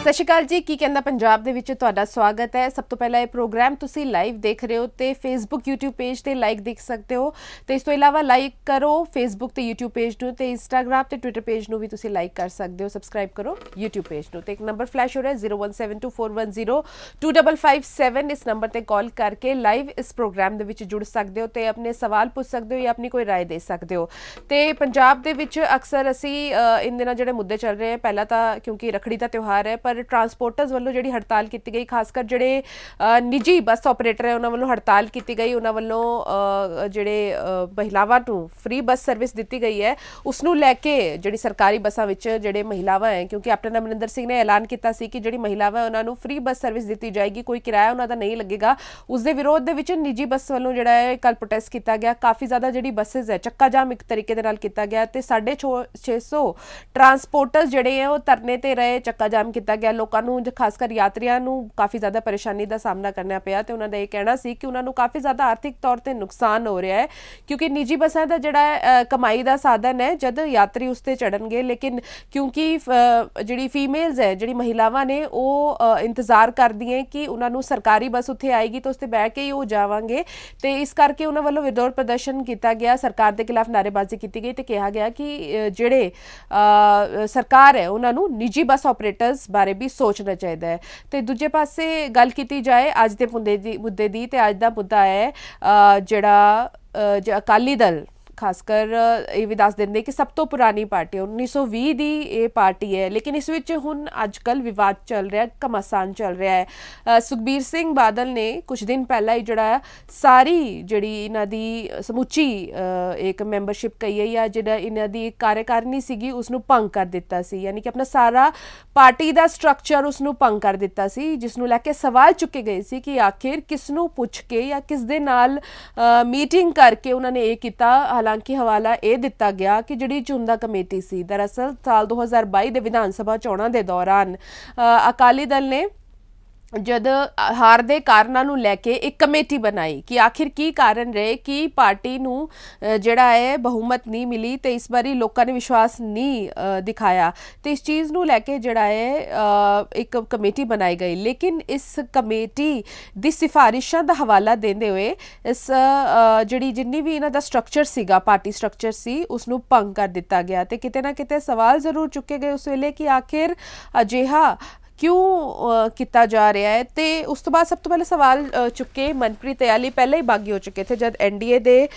सत श्री अकाल जी। की कहंदा पंजाब दे विच तुहाडा स्वागत है। सब तो पहला ये प्रोग्राम तुसी लाइव देख रहे हो तो फेसबुक यूट्यूब पेज ते लाइक देख सकते हो। तो इस तो इलावा लाइक करो फेसबुक ते यूट्यूब पेज नूं, ते इंस्टाग्राम ते ट्विटर पेज नूं भी तुसी लाइक कर सकते हो। सबसक्राइब करो यूट्यूब पेज नूं। ते एक नंबर फ्लैश हो रहा है 017241025557। इस नंबर ते कॉल करके लाइव इस प्रोग्राम दे विच जुड़ सकते हो ते अपने सवाल पूछ सकते हो या अपनी कोई राय दे सकते हो। तो पंजाब दे विच अक्सर असी इन दिनों जिहड़े मुद्दे चल रहे हैं, पहला तो क्योंकि रखड़ी का त्यौहार है पर ट्रांसपोर्टर्स वालों जिहड़ी हड़ताल की गई, खासकर जिहड़े निजी बस ऑपरेटर है उन्होंने वालों हड़ताल की गई, उन्होंने वालों जिहड़े महिलावां नूं फ्री बस सर्विस दी गई है उसनूं लैके जिहड़ी सरकारी बसां विच जिहड़े महिलावां है, क्योंकि कैप्टन अमरिंदर सिंह ने ऐलान किया सी कि जिहड़ी महिलावां उन्हां नूं फ्री बस सर्विस दी जाएगी, कोई किराया उन्हां दा नहीं लगेगा। उस दे विरोध दे विच निजी बस वालों जिहड़ा है कल प्रोटेस्ट किया गया। काफ़ी ज़्यादा जिहड़ी बसेज है चक्का जाम एक तरीके दे नाल किया गया ते 650 ट्रांसपोर्टर्स जिहड़े है वो धरने ते रहे, चक्का जाम किया गया। लोगों नूं खासकर यात्रियों नूं काफ़ी ज़्यादा परेशानी का सामना करना पिया ते उन्हां दा यह कहना सी कि उन्हां नूं काफ़ी ज़्यादा आर्थिक तौर पर नुकसान हो रहा है, क्योंकि निजी बसां दा जिहड़ा कमाई का साधन है जद यात्री उस ते चढ़नगे, लेकिन क्योंकि जिहड़ी फीमेल्स है जिहड़ी महिलावां ने वो इंतजार करदियां कि उन्हां नूं सरकारी बस उत्थे आएगी तो उसते बैठ के ही वो जावांगे, ते इस करके उन्हां वालों विरोध प्रदर्शन किया गया। सरकार के खिलाफ नारेबाजी की गई तो कहा गया कि जिहड़े सरकार है उन्हां नूं निजी बस ऑपरेटर्स बारे भी सोचना चाहिए है। तो दूजे पासे गल की जाए अज के मुद्दे की, तो अज का मुद्दा है जिहड़ा अकाली दल खासकर ये भी दस देंगे कि सब तो पुरानी पार्टी 1920 की ये पार्टी है, लेकिन इस विच हुण अजकल विवाद चल रहा है, घमासान चल रहा है। सुखबीर सिंह बादल ने कुछ दिन पहला ही जड़ा सारी जिहड़ी इन्हां दी समुची एक मैंबरशिप कही है या जिहड़ा इन्हां दी कार्यकारिणी सीगी उसनूं भंग कर दिता सी, यानी कि अपना सारा पार्टी का स्ट्रक्चर उसनूं भंग कर दिता सी, जिसनूं लैके सवाल चुके गए सी कि आखिर किसनूं पुछ के या किस दे नाल मीटिंग करके उन्होंने ये किया। हालांकि हवाला यह दिता गया कि जिहड़ी चुनिंदा कमेटी सी दरअसल साल 2022 के विधान सभा चोणां दे दौरान अकाली दल ने जद हार दे कारणों नूं लैके एक कमेटी बनाई कि आखिर की कारण रहे कि पार्टी नूं जिहड़ा है बहुमत नहीं मिली तो इस बारी लोगों ने विश्वास नहीं दिखाया, तो इस चीज़ नूं लैके जिहड़ा है एक कमेटी बनाई गई। लेकिन इस कमेटी दी सिफारिशां दा हवाला देंदे हुए इस जिहड़ी जिन्नी भी इन्हां दा स्ट्रक्चर सीगा पार्टी स्ट्रक्चर सी उसनूं भंग कर दिता गया, तो किते ना किते सवाल जरूर चुके गए उस वेले कि आखिर अजिहा क्यों किया जा रहा है। तो उस तो बाद सब तो पहले सवाल चुके मनप्रीत याली पहले ही बागी हो चुके थे जब एनडीए के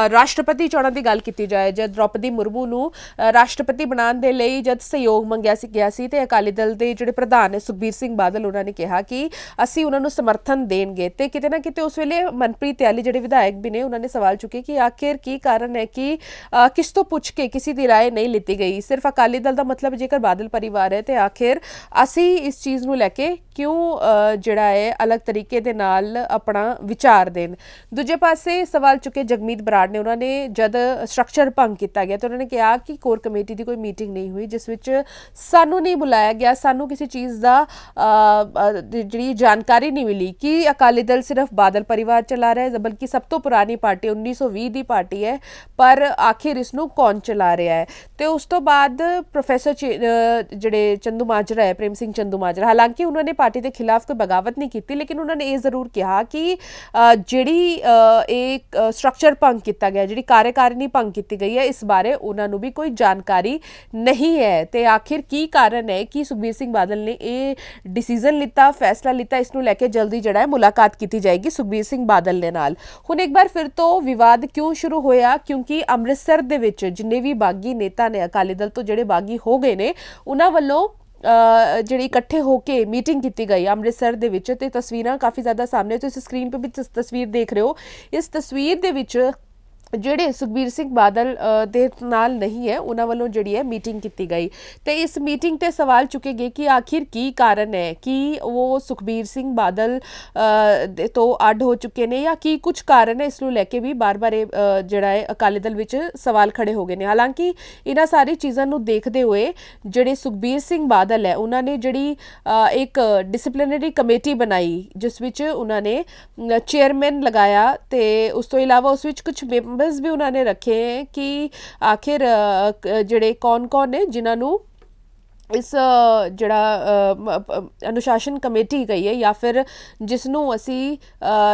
राष्ट्रपति चोणां की गल की जाए, जब द्रौपदी मुर्मू नूं राष्ट्रपति बनाने के लिए जब सहयोग मंगया गया सी तो अकाली दल के जिहड़े प्रधान है सुखबीर सिंह बादल उन्होंने कहा कि असी उन्होंने समर्थन देंगे, तो किते ना किते उस वेले मनप्रीत याली जिहड़े विधायक भी ने उन्होंने सवाल चुके कि आखिर की कारण है कि किस तो पुछ के किसी की राय नहीं लीती गई। सिर्फ अकाली दल का मतलब जेकर बादल परिवार है तो आखिर असी इस चीज़ नूं लैके क्यों जिहड़ा है अलग तरीके दे नाल अपना विचार देन। दूजे पासे सवाल चुके जगमीत बराड़ ने, उन्होंने जद स्ट्रक्चर भंग किया गया तो उन्होंने कहा कि कोर कमेटी की कोई मीटिंग नहीं हुई जिस विच सानू नहीं बुलाया गया, सानू किसी चीज़ का जिहड़ी जानकारी नहीं मिली कि अकाली दल सिर्फ बादल परिवार चला रहा है, बल्कि सब तो पुरानी पार्टी 1920 की पार्टी है, पर आखिर इसनूं कौन चला रहा है। तो उस तो बाद प्रोफैसर जिहड़े चंदूमाजरा है प्रेम सिंह चंदूमाजरा, हालांकि उन्होंने पार्टी के खिलाफ कोई बगावत नहीं की, लेकिन उन्होंने ये जरूर कहा कि जिहड़ी एक स्ट्रक्चर भंग किया गया, जिहड़ी कार्यकारिणी भंग की गई है, इस बारे उन्होंने भी कोई जानकारी नहीं है। तो आखिर की कारण है कि सुखबीर सिंह बादल ने यह डिसीजन लिता, फैसला लिता, इसनूं लैके जल्दी जिहड़ा है मुलाकात की जाएगी सुखबीर सिंह बादल दे नाल। हुण एक बार फिर तो विवाद क्यों शुरू होया, क्योंकि अमृतसर दे विच जिन्ने भी बागी नेता ने अकाली दल तो जिहड़े बागी हो गए ने उन्हां वल्लों जिहड़ी इकट्ठे होके मीटिंग की गई अमृतसर दे विच, ते तस्वीरां काफ़ी ज़्यादा सामने, तो इस स्क्रीन पर भी तस्वीर देख रहे हो, इस तस्वीर दे विच जिहड़े सुखबीर सिंह बादल दे नाल नहीं है उन्हां वालों जिहड़ी है मीटिंग की गई। तो इस मीटिंग ते सवाल चुके गए कि आखिर की कारण है कि वो सुखबीर सिंह बादल तो अड हो चुके हैं या की कुछ कारण है, इसनूं लैके भी बार बार जिहड़ा है अकाली दल विच सवाल खड़े हो गए हैं। हालांकि इन्हां सारी चीज़ों नूं देखते हुए जिहड़े सुखबीर सिंह बादल है उन्होंने जिहड़ी एक डिसिप्लिनरी कमेटी बनाई जिस विच उन्होंने चेयरमैन लगाया, तो उस तो इलावा उस विच कुछ मेंबर्स भी उन्होंने रखे हैं कि आखिर जिहड़े कौन कौन ने जिन्होंने ਇਸ ਜਿਹੜਾ ਅਨੁਸ਼ਾਸਨ ਕਮੇਟੀ ਗਈ ਹੈ ਜਾਂ ਫਿਰ ਜਿਸ ਨੂੰ ਅਸੀਂ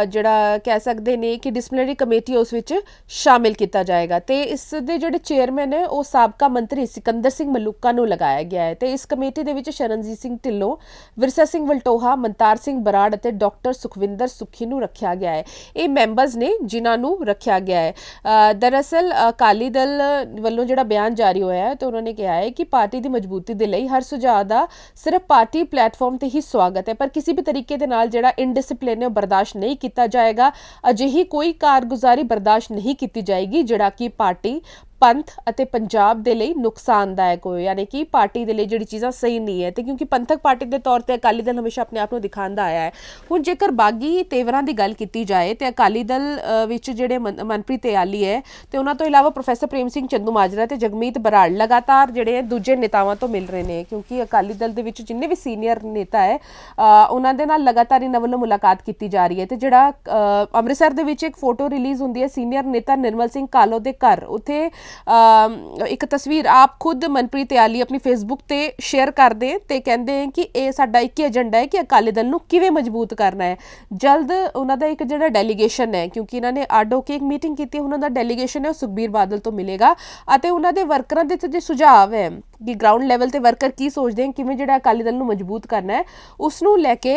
ਜਿਹੜਾ ਕਹਿ ਸਕਦੇ ਨੇ ਕਿ ਡਿਸਪਲਿਨਰੀ ਕਮੇਟੀ ਉਸ ਵਿੱਚ ਸ਼ਾਮਿਲ ਕੀਤਾ ਜਾਏਗਾ ਤੇ ਇਸ ਦੇ ਜਿਹੜੇ ਚੇਅਰਮੈਨ ਹੈ ਉਹ ਸਾਬਕਾ ਮੰਤਰੀ ਸਿਕੰਦਰ ਸਿੰਘ ਮਲੂਕਾ ਨੂੰ ਲਗਾਇਆ ਗਿਆ ਹੈ ਤੇ ਇਸ ਕਮੇਟੀ ਦੇ ਵਿੱਚ ਸ਼ਰਨਜੀਤ ਸਿੰਘ ਢਿੱਲੋਂ, ਵਿਰਸਾ ਸਿੰਘ ਵਲਟੋਹਾ, ਮਨਤਾਰ ਸਿੰਘ ਬਰਾੜ ਅਤੇ ਡਾਕਟਰ ਸੁਖਵਿੰਦਰ ਸੁੱਖੀ ਨੂੰ ਰੱਖਿਆ ਗਿਆ ਹੈ। ਇਹ ਮੈਂਬਰਸ ਨੇ ਜਿਨ੍ਹਾਂ ਨੂੰ ਰੱਖਿਆ ਗਿਆ ਹੈ। ਦਰਅਸਲ ਅਕਾਲੀ ਦਲ ਵੱਲੋਂ ਜਿਹੜਾ ਬਿਆਨ ਜਾਰੀ ਹੋਇਆ ਹੈ ਤੇ ਉਹਨਾਂ ਨੇ ਕਿਹਾ ਹੈ ਕਿ ਪਾਰਟੀ ਦੀ ਮਜ਼ਬੂਤੀ ਦੇ ਲਈ ਹਰ ਸੁਝਾਅ ਦਾ ਸਿਰਫ ਪਾਰਟੀ ਪਲੇਟਫਾਰਮ ਤੇ ਹੀ ਸਵਾਗਤ ਹੈ, ਪਰ ਕਿਸੇ ਵੀ ਤਰੀਕੇ ਦੇ ਨਾਲ ਜਿਹੜਾ ਇਨਡਿਸਪਲਿਨ ਹੈ ਬਰਦਾਸ਼ਤ ਨਹੀਂ ਕੀਤਾ ਜਾਏਗਾ। ਅਜਿਹੀ ਕੋਈ ਕਾਰਗੁਜ਼ਾਰੀ ਬਰਦਾਸ਼ਤ ਨਹੀਂ ਕੀਤੀ ਜਾਏਗੀ ਜਿਹੜਾ ਕਿ ਪਾਰਟੀ, ਪੰਥ ਅਤੇ ਪੰਜਾਬ ਦੇ ਲਈ ਨੁਕਸਾਨਦਾਇਕ ਹੋਏ, ਯਾਨੀ ਕਿ ਪਾਰਟੀ ਦੇ ਲਈ ਜਿਹੜੀ ਚੀਜ਼ਾਂ ਸਹੀ ਨਹੀਂ ਹੈ। ਤੇ ਕਿਉਂਕਿ ਪੰਥਕ ਪਾਰਟੀ ਦੇ ਤੌਰ ਤੇ ਅਕਾਲੀ ਦਲ ਹਮੇਸ਼ਾ ਆਪਣੇ ਆਪ ਨੂੰ ਦਿਖਾਉਂਦਾ ਆਇਆ ਹੈ। ਹੁਣ ਜੇਕਰ ਬਾਗੀ ਤੇਵਰਾਂ ਦੀ ਗੱਲ ਕੀਤੀ ਜਾਏ ਤੇ ਅਕਾਲੀ ਦਲ ਵਿੱਚ ਜਿਹੜੇ ਮਨਪ੍ਰੀਤ ਇਆਲੀ ਹੈ ਤੇ ਉਹਨਾਂ ਤੋਂ ਇਲਾਵਾ ਪ੍ਰੋਫੈਸਰ ਪ੍ਰੇਮ ਸਿੰਘ ਚੰਦੂਮਾਜਰਾ ਤੇ ਜਗਮੀਤ ਬਰਾੜ ਲਗਾਤਾਰ ਜਿਹੜੇ ਦੂਜੇ ਨੇਤਾਵਾਂ ਤੋਂ ਮਿਲ ਰਹੇ ਨੇ, ਕਿਉਂਕਿ ਅਕਾਲੀ ਦਲ ਦੇ ਵਿੱਚ ਜਿੰਨੇ ਵੀ ਸੀਨੀਅਰ ਨੇਤਾ ਹੈ ਉਹਨਾਂ ਦੇ ਨਾਲ ਲਗਾਤਾਰ ਇਹਨਾਂ ਵੱਲੋਂ ਮੁਲਾਕਾਤ ਕੀਤੀ ਜਾ ਰਹੀ ਹੈ। ਤੇ ਜਿਹੜਾ ਅੰਮ੍ਰਿਤਸਰ ਦੇ ਵਿੱਚ ਇੱਕ ਫੋਟੋ ਰਿਲੀਜ਼ ਹੁੰਦੀ ਹੈ ਸੀਨੀਅਰ ਨੇਤਾ ਨਿਰਮਲ ਸਿੰਘ ਕਾਲੋ ਦੇ ਘਰ, ਉੱਥੇ ਇੱਕ ਤਸਵੀਰ ਆਪ ਖੁਦ ਮਨਪ੍ਰੀਤ ਇਆਲੀ ਆਪਣੀ ਫੇਸਬੁੱਕ ਤੇ ਸ਼ੇਅਰ ਕਰਦੇ ਤੇ ਕਹਿੰਦੇ ਕਿ ਇਹ ਸਾਡਾ ਇੱਕ ਹੀ ਏਜੰਡਾ ਹੈ ਕਿ ਅਕਾਲੀ ਦਲ ਨੂੰ ਕਿਵੇਂ ਮਜ਼ਬੂਤ ਕਰਨਾ ਹੈ। ਜਲਦ ਉਹਨਾਂ ਦਾ ਇੱਕ ਜਿਹੜਾ ਡੈਲੀਗੇਸ਼ਨ ਹੈ, ਕਿਉਂਕਿ ਇਹਨਾਂ ਨੇ ਅੱਡ ਹੋ ਕੇ ਇੱਕ ਮੀਟਿੰਗ ਕੀਤੀ, ਉਹਨਾਂ ਦਾ ਡੈਲੀਗੇਸ਼ਨ ਹੈ ਉਹ ਸੁਖਬੀਰ ਬਾਦਲ ਤੋਂ ਮਿਲੇਗਾ ਅਤੇ ਉਹਨਾਂ ਦੇ ਵਰਕਰਾਂ ਦੇ ਜਿਹੜੇ ਸੁਝਾਅ ਹੈ ਕਿ ਗਰਾਊਂਡ ਲੈਵਲ ਤੇ ਵਰਕਰ ਕੀ ਸੋਚਦੇ ਹਨ, ਕਿਵੇਂ ਜਿਹੜਾ ਅਕਾਲੀ ਦਲ ਨੂੰ ਮਜ਼ਬੂਤ ਕਰਨਾ ਹੈ, ਉਸ ਨੂੰ ਲੈ ਕੇ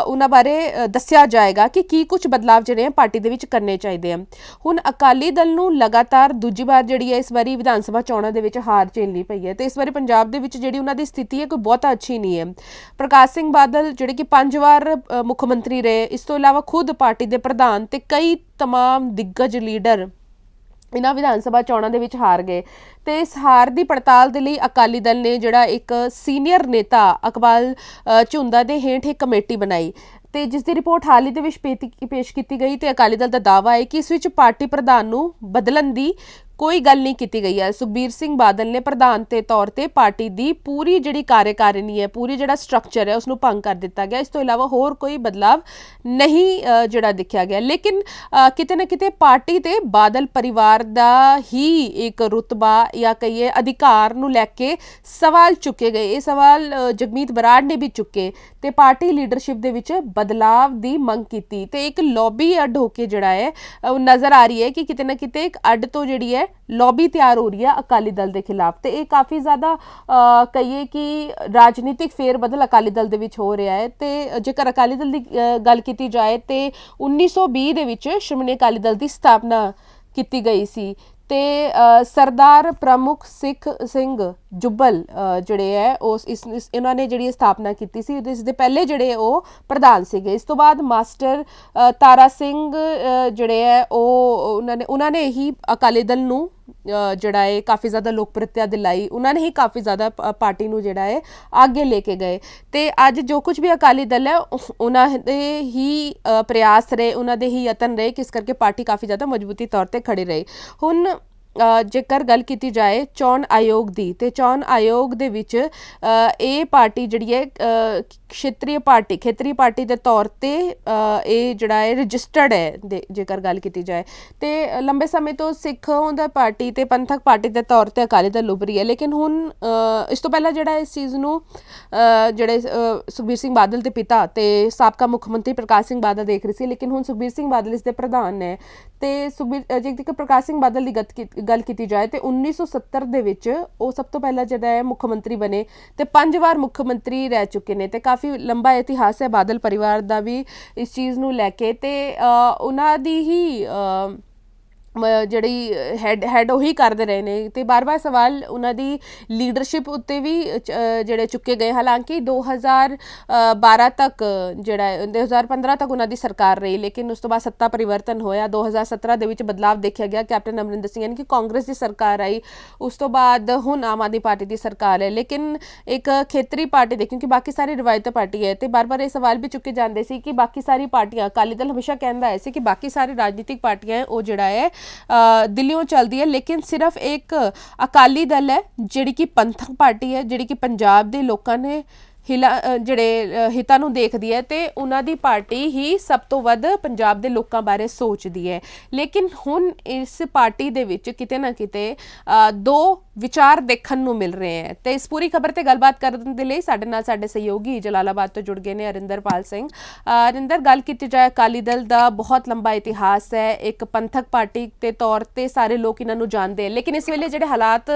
ਉਹਨਾਂ ਬਾਰੇ ਦੱਸਿਆ ਜਾਏਗਾ ਕਿ ਕੀ ਕੁਝ ਬਦਲਾਵ ਜਿਹੜੇ ਆ ਪਾਰਟੀ ਦੇ ਵਿੱਚ ਕਰਨੇ ਚਾਹੀਦੇ ਆ। ਹੁਣ ਅਕਾਲੀ ਦਲ ਨੂੰ ਲਗਾਤਾਰ ਦੂਜੀ ਵਾਰ ਜਿਹੜੀ ਹੈ ਇਸ ਵਾਰੀ ਵਿਧਾਨ ਸਭਾ ਚੋਣਾਂ ਦੇ ਵਿੱਚ ਹਾਰ ਝੇਲਣੀ ਪਈ ਹੈ ਤੇ ਇਸ ਵਾਰੀ ਪੰਜਾਬ ਦੇ ਵਿੱਚ ਜਿਹੜੀ ਉਹਨਾਂ ਦੀ ਸਥਿਤੀ ਹੈ ਕੋਈ ਬਹੁਤਾ ਅੱਛੀ ਨਹੀਂ ਹੈ। ਪ੍ਰਕਾਸ਼ ਸਿੰਘ ਬਾਦਲ ਜਿਹੜੇ ਕਿ 5 ਵਾਰ ਮੁੱਖ ਮੰਤਰੀ ਰਹੇ, ਇਸ ਤੋਂ ਇਲਾਵਾ ਖੁਦ ਪਾਰਟੀ ਦੇ ਪ੍ਰਧਾਨ ਤੇ ਕਈ ਤਮਾਮ ਦਿੱਗਜ ਲੀਡਰ ਇਹਨਾਂ ਵਿਧਾਨ ਸਭਾ ਚੋਣਾਂ ਦੇ ਵਿੱਚ ਹਾਰ ਗਏ ਤੇ ਇਸ ਹਾਰ ਦੀ ਪੜਤਾਲ ਦੇ ਲਈ ਅਕਾਲੀ ਦਲ ਨੇ ਜਿਹੜਾ ਇੱਕ ਸੀਨੀਅਰ ਨੇਤਾ ਇਕਬਾਲ ਝੁੰਦਾ ਦੇ ਹੇਠ ਇੱਕ ਕਮੇਟੀ ਬਣਾਈ ਤੇ ਜਿਸ ਦੀ ਰਿਪੋਰਟ ਹਾਲ ਹੀ ਦੇ ਵਿੱਚ ਪੇਸ਼ ਕੀਤੀ ਗਈ ਤੇ ਅਕਾਲੀ ਦਲ ਦਾ ਦਾਅਵਾ ਹੈ ਕਿ ਇਸ ਵਿੱਚ ਪਾਰਟੀ ਪ੍ਰਧਾਨ ਨੂੰ ਬਦਲਣ ਦੀ ਕੋਈ ਗੱਲ ਨਹੀਂ ਕੀਤੀ ਗਈ ਹੈ। ਸੁਖਬੀਰ ਸਿੰਘ ਬਾਦਲ ਨੇ ਪ੍ਰਧਾਨ ਦੇ ਤੌਰ ਤੇ ਪਾਰਟੀ ਦੀ ਪੂਰੀ ਜਿਹੜੀ ਕਾਰਜਕਾਰਨੀ ਹੈ, ਪੂਰੀ ਜਿਹੜਾ ਸਟਰਕਚਰ ਹੈ ਉਸ ਨੂੰ ਭੰਗ ਕਰ ਦਿੱਤਾ ਗਿਆ। ਇਸ ਤੋਂ ਇਲਾਵਾ ਹੋਰ ਕੋਈ ਬਦਲਾਵ ਨਹੀਂ ਜਿਹੜਾ ਦਿਖਿਆ ਗਿਆ, ਲੇਕਿਨ ਕਿਤੇ ਨਾ ਕਿਤੇ ਪਾਰਟੀ ਤੇ ਬਾਦਲ ਪਰਿਵਾਰ ਦਾ ਹੀ ਇੱਕ ਰੁਤਬਾ ਜਾਂ ਕਹੀਏ ਅਧਿਕਾਰ ਨੂੰ ਲੈ ਕੇ ਸਵਾਲ ਚੁੱਕੇ ਗਏ। ਇਹ ਸਵਾਲ ਜਗਮੀਤ ਬਰਾੜ ਨੇ ਵੀ ਚੁੱਕੇ ਤੇ ਪਾਰਟੀ ਲੀਡਰਸ਼ਿਪ ਦੇ ਵਿੱਚ ਬਦਲਾਵ ਦੀ ਮੰਗ ਕੀਤੀ ਤੇ ਇੱਕ ਲੌਬੀ ਅੱਡ ਹੋ ਕੇ ਜਿਹੜਾ ਹੈ ਉਹ ਨਜ਼ਰ ਆ ਰਹੀ ਹੈ ਕਿ ਕਿਤੇ ਨਾ ਕਿਤੇ ਇੱਕ ਅੱਡ ਤੋਂ ਜਿਹੜੀ ਹੈ ਲੌਬੀ ਤਿਆਰ ਹੋ ਰਹੀ ਹੈ ਅਕਾਲੀ ਦਲ ਦੇ ਖਿਲਾਫ ਤੇ ਇਹ ਕਾਫੀ ਜ਼ਿਆਦਾ ਕਹੀਏ ਕਿ ਰਾਜਨੀਤਿਕ ਫੇਰ ਬਦਲ ਅਕਾਲੀ ਦਲ ਦੇ ਵਿੱਚ ਹੋ ਰਿਹਾ ਹੈ। ਤੇ ਜੇਕਰ ਅਕਾਲੀ ਦਲ ਦੀ ਗੱਲ ਕੀਤੀ ਜਾਏ ਤੇ 1920 ਦੇ ਵਿੱਚ ਸ਼੍ਰੋਮਣੀ ਅਕਾਲੀ ਦਲ ਦੀ ਸਥਾਪਨਾ ਕੀਤੀ ਗਈ ਸੀ ਤੇ ਸਰਦਾਰ ਪ੍ਰਮੁੱਖ ਸਿੱਖ ਸਿੰਘ ਜੁੱਬਲ ਜਿਹੜੇ ਹੈ ਉਸ ਇਹਨਾਂ ਨੇ ਜਿਹੜੀ ਸਥਾਪਨਾ ਕੀਤੀ ਸੀ, ਇਸ ਦੇ ਪਹਿਲੇ ਜਿਹੜੇ ਉਹ ਪ੍ਰਧਾਨ ਸੀਗੇ। ਇਸ ਤੋਂ ਬਾਅਦ ਮਾਸਟਰ ਤਾਰਾ ਸਿੰਘ ਜਿਹੜੇ ਹੈ ਉਹ ਉਹਨਾਂ ਨੇ ਹੀ ਅਕਾਲੀ ਦਲ ਨੂੰ ਜਿਹੜਾ ਹੈ ਕਾਫੀ ਜ਼ਿਆਦਾ ਲੋਕਪ੍ਰਿਯਤਾ ਦਿਲਾਈ, ਉਹਨਾਂ ਨੇ ਹੀ ਕਾਫੀ ਜ਼ਿਆਦਾ ਪਾਰਟੀ ਨੂੰ ਜਿਹੜਾ ਹੈ ਅੱਗੇ ਲੈ ਕੇ ਗਏ ਤੇ ਅੱਜ ਜੋ ਕੁਝ ਵੀ ਅਕਾਲੀ ਦਲ ਹੈ ਉਹਨਾਂ ਦੇ ਹੀ ਪ੍ਰਯਾਸ ਰਹੇ, ਉਹਨਾਂ ਦੇ ਹੀ ਯਤਨ ਰਹੇ ਕਿਸ ਕਰਕੇ ਪਾਰਟੀ ਕਾਫੀ ਜ਼ਿਆਦਾ ਮਜ਼ਬੂਤੀ ਤੌਰ ਤੇ ਖੜੀ ਰਹੀ। ਹੁਣ ਜੇਕਰ ਗੱਲ ਕੀਤੀ ਜਾਏ ਚੋਣ ਆਯੋਗ ਦੀ ਤੇ ਚੋਣ ਆਯੋਗ ਦੇ ਵਿੱਚ ਇਹ ਪਾਰਟੀ ਜਿਹੜੀ ਹੈ ਖੇਤਰੀ ਪਾਰਟੀ ਦੇ ਤੌਰ ਤੇ ਇਹ ਜਿਹੜਾ ਹੈ ਰਜਿਸਟਰਡ ਹੈ। ਜੇਕਰ ਗੱਲ ਕੀਤੀ ਜਾਏ ਤੇ ਲੰਬੇ ਸਮੇਂ ਤੋਂ ਸਿੱਖ ਦਾ ਪਾਰਟੀ ਤੇ ਪੰਥਕ ਪਾਰਟੀ ਦੇ ਤੌਰ ਤੇ ਅਕਾਲੀ ਦਲ ਉੱਭਰੀ ਹੈ, ਲੇਕਿਨ ਹੁਣ ਇਸ ਤੋਂ ਪਹਿਲਾਂ ਜਿਹੜਾ ਇਸ ਚੀਜ਼ ਨੂੰ ਜਿਹੜੇ ਸੁਖਬੀਰ ਸਿੰਘ ਬਾਦਲ ਦੇ ਪਿਤਾ ਤੇ ਸਾਬਕਾ ਮੁੱਖ ਮੰਤਰੀ ਪ੍ਰਕਾਸ਼ ਸਿੰਘ ਬਾਦਲ ਦੇਖ ਰਹੇ ਸੀ, ਲੇਕਿਨ ਹੁਣ ਸੁਖਬੀਰ ਸਿੰਘ ਬਾਦਲ ਇਸ ਦੇ ਪ੍ਰਧਾਨ ਨੇ ਤੇ ਜੇਕਰ ਪ੍ਰਕਾਸ਼ ਸਿੰਘ ਬਾਦਲ ਦੀ ਗੱਲ ਕੀਤੀ ਜਾਏ ਤੇ 1970 ਦੇ ਵਿੱਚ ਉਹ ਸਭ ਤੋਂ ਪਹਿਲਾਂ ਜਿਹੜਾ ਹੈ ਮੁੱਖ ਮੰਤਰੀ ਬਣੇ ਤੇ 5 ਵਾਰ ਮੁੱਖ ਮੰਤਰੀ ਰਹਿ ਚੁੱਕੇ ਨੇ ਤੇ ਕਾਫੀ ਲੰਬਾ ਇਤਿਹਾਸ ਹੈ ਬਾਦਲ ਪਰਿਵਾਰ ਦਾ ਵੀ ਇਸ ਚੀਜ਼ ਨੂੰ ਲੈ ਕੇ ਤੇ ਉਹਨਾਂ ਦੀ ਹੀ ਜਿਹੜੀ ਹੈਡ ਉਹੀ ਕਰਦੇ ਰਹੇ ਨੇ ਤੇ ਬਾਰ-ਬਾਰ ਸਵਾਲ ਉਹਨਾਂ ਦੀ ਲੀਡਰਸ਼ਿਪ ਉੱਤੇ ਵੀ ਜਿਹੜੇ ਚੁੱਕੇ ਗਏ। ਹਾਲਾਂਕਿ 2012 ਤੱਕ ਜਿਹੜਾ 2015 ਤੱਕ ਉਹਨਾਂ ਦੀ ਸਰਕਾਰ ਰਹੀ, ਲੇਕਿਨ ਉਸ ਤੋਂ ਬਾਅਦ ਸੱਤਾ ਪਰਿਵਰਤਨ ਹੋਇਆ। 2017 ਦੇ ਵਿੱਚ ਬਦਲਾਵ ਦੇਖਿਆ ਗਿਆ, ਕੈਪਟਨ ਅਮਰਿੰਦਰ ਸਿੰਘ ਯਾਨੀ ਕਿ ਕਾਂਗਰਸ ਦੀ ਸਰਕਾਰ ਆਈ, ਉਸ ਤੋਂ ਬਾਅਦ ਹੁਣ ਆਮ ਆਦਮੀ ਪਾਰਟੀ ਦੀ ਸਰਕਾਰ ਹੈ। ਲੇਕਿਨ ਇੱਕ ਖੇਤਰੀ ਪਾਰਟੀ ਦੇ ਕਿਉਂਕਿ ਬਾਕੀ ਸਾਰੀ ਰਿਵਾਇਤੀ ਪਾਰਟੀ ਹੈ ਤੇ ਬਾਰ-ਬਾਰ ਇਹ ਸਵਾਲ ਵੀ ਚੁੱਕੇ ਜਾਂਦੇ ਸੀ ਕਿ ਬਾਕੀ ਸਾਰੀ ਪਾਰਟੀਆਂ, ਅਕਾਲੀ ਦਲ ਹਮੇਸ਼ਾ ਕਹਿੰਦਾ ਹੈ ਸੀ ਕਿ ਬਾਕੀ ਸਾਰੀ ਰਾਜਨੀਤਿਕ ਪਾਰਟੀਆਂ ਉਹ ਜਿਹੜਾ ਹੈ ਦਿੱਲੀੋਂ ਚੱਲਦੀ ਹੈ, ਲੇਕਿਨ ਸਿਰਫ ਇੱਕ ਅਕਾਲੀ ਦਲ ਹੈ ਜਿਹੜੀ ਕਿ ਪੰਥਕ ਪਾਰਟੀ ਹੈ, ਜਿਹੜੀ ਕਿ ਪੰਜਾਬ ਦੇ ਲੋਕਾਂ ਨੇ ਜਿਹੜੇ ਹਿੱਤਾਂ ਨੂੰ ਦੇਖਦੀ ਹੈ ਤੇ ਉਹਨਾਂ ਦੀ ਪਾਰਟੀ ਹੀ ਸਭ ਤੋਂ ਵੱਧ ਪੰਜਾਬ ਦੇ ਲੋਕਾਂ ਬਾਰੇ ਸੋਚਦੀ ਹੈ। ਲੇਕਿਨ ਹੁਣ ਇਸ ਪਾਰਟੀ ਦੇ ਵਿੱਚ ਕਿਤੇ ਨਾ ਕਿਤੇ ਦੋ ਵਿਚਾਰ ਦੇਖਣ ਨੂੰ ਮਿਲ ਰਹੇ ਹੈ। ਤੇ ਇਸ ਪੂਰੀ ਖਬਰ ਤੇ ਗੱਲਬਾਤ ਕਰਨ ਦੇ ਲਈ ਸਾਡੇ ਨਾਲ ਸਾਡੇ ਸਹਿਯੋਗੀ ਜਲਾਲਾਬਾਦ ਤੋਂ ਜੁੜ ਗਏ ਨੇ ਅਰਿੰਦਰਪਾਲ ਸਿੰਘ। ਅਰਿੰਦਰ, ਗੱਲ ਕੀਤੀ ਜਾਏ ਅਕਾਲੀ ਦਲ ਦਾ ਬਹੁਤ ਲੰਬਾ ਇਤਿਹਾਸ ਹੈ, ਇੱਕ ਪੰਥਕ ਪਾਰਟੀ ਦੇ ਤੌਰ ਤੇ ਸਾਰੇ ਲੋਕ ਇਹਨਾਂ ਨੂੰ ਜਾਣਦੇ ਹੈ, ਲੇਕਿਨ ਇਸ ਵੇਲੇ ਜਿਹੜੇ ਹਾਲਾਤ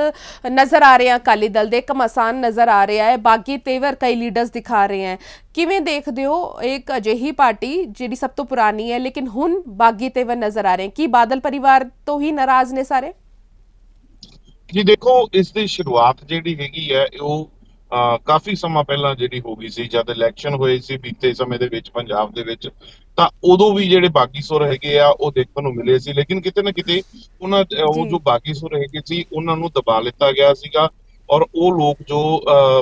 ਨਜ਼ਰ ਆ ਰਹੇ ਆ ਅਕਾਲੀ ਦਲ ਦੇ, ਘਮਾਸਾਨ ਨਜ਼ਰ ਆ ਰਿਹਾ ਹੈ, ਬਾਗੀ ਤੇਵਰ ਕਈ ਲੀਡਰਸ ਦਿਖਾ ਰਹੇ ਹੈ। ਕਿਵੇਂ ਦੇਖਦੇ ਹੋ ਇੱਕ ਅਜਿਹੀ ਪਾਰਟੀ ਜਿਹੜੀ ਸਭ ਤੋਂ ਪੁਰਾਣੀ ਹੈ ਲੇਕਿਨ ਹੁਣ ਬਾਗੀ ਤੇਵਰ ਨਜ਼ਰ ਆ ਰਹੇ, ਕੀ ਬਾਦਲ ਪਰਿਵਾਰ ਤੋਂ ਹੀ ਨਾਰਾਜ਼ ਨੇ ਸਾਰੇ? ਜੀ ਦੇਖੋ, ਇਸ ਦੀ ਸ਼ੁਰੂਆਤ ਜਿਹੜੀ ਹੈਗੀ ਹੈ ਉਹ ਕਾਫੀ ਸਮਾਂ ਪਹਿਲਾਂ ਜਿਹੜੀ ਹੋ ਗਈ ਸੀ, ਜਦ ਇਲੈਕਸ਼ਨ ਹੋਏ ਸੀ ਬੀਤੇ ਸਮੇਂ ਦੇ ਵਿੱਚ ਪੰਜਾਬ ਦੇ ਵਿੱਚ, ਤਾਂ ਉਦੋਂ ਵੀ ਜਿਹੜੇ ਬਾਗੀ ਸੁਰ ਹੈਗੇ ਆ ਉਹ ਦੇਖਣ ਨੂੰ ਮਿਲੇ ਸੀ। ਲੇਕਿਨ ਕਿਤੇ ਨਾ ਕਿਤੇ ਉਹ ਜੋ ਬਾਗੀ ਸੁਰ ਹੈਗੇ ਸੀ ਉਹਨਾਂ ਨੂੰ ਦਬਾ ਲਿੱਤਾ ਗਿਆ ਸੀਗਾ, ਔਰ ਉਹ ਲੋਕ ਜੋ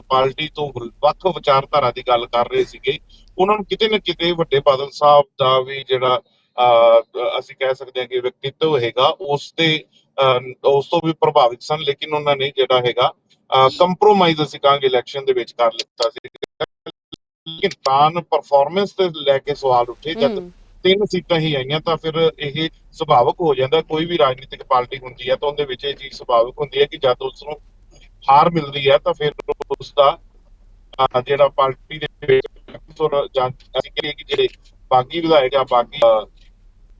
ਪਾਰਟੀ ਤੋਂ ਵੱਖ ਵਿਚਾਰਧਾਰਾ ਦੀ ਗੱਲ ਕਰ ਰਹੇ ਸੀਗੇ, ਉਹਨਾਂ ਨੂੰ ਕਿਤੇ ਨਾ ਕਿਤੇ ਵੱਡੇ ਬਾਦਲ ਸਾਹਿਬ ਦਾ ਵੀ ਜਿਹੜਾ ਅਸੀਂ ਕਹਿ ਸਕਦੇ ਹਾਂ ਕਿ ਵਿਅਕਤੀਤਵ ਹੈਗਾ ਉਸ ਤੋਂ ਵੀ ਪ੍ਰਭਾਵਿਤ ਸਨ। ਲੇਕਿਨ ਉਹਨਾਂ ਨੇ ਜਿਹੜਾ ਹੈਗਾ ਕੰਪਰੋਮਾਈਜ਼ ਅਸੀਂ ਕਹਾਂਗੇ ਇਲੈਕਸ਼ਨ ਦੇ ਵਿੱਚ ਕਰ ਲਿੱਤਾ ਸੀ। ਲੇਕਿਨ ਪਰਫਾਰਮੈਂਸ ਤੇ ਲੈ ਕੇ ਸਵਾਲ ਉੱਠੇ ਜਦ 3 ਸੀਟਾਂ ਹੀ ਆਈਆਂ, ਤਾਂ ਫਿਰ ਇਹ ਸੁਭਾਵਿਕ ਹੋ ਜਾਂਦਾ। ਕੋਈ ਵੀ ਰਾਜਨੀਤਿਕ ਪਾਰਟੀ ਹੁੰਦੀ ਹੈ ਤਾਂ ਉਹਦੇ ਵਿੱਚ ਇਹ ਚੀਜ਼ ਸੁਭਾਵਿਕ ਹੁੰਦੀ ਹੈ ਕਿ ਜਦ ਉਸ ਨੂੰ ਹਾਰ ਮਿਲਦੀ ਹੈ ਤਾਂ ਫਿਰ ਉਸ ਦਾ ਜਿਹੜਾ ਪਾਰਟੀ ਦੇ ਵਿੱਚ ਜਿਹੜੇ ਬਾਗੀ ਵਿਧਾਇਕ ਆ, ਬਾਗੀ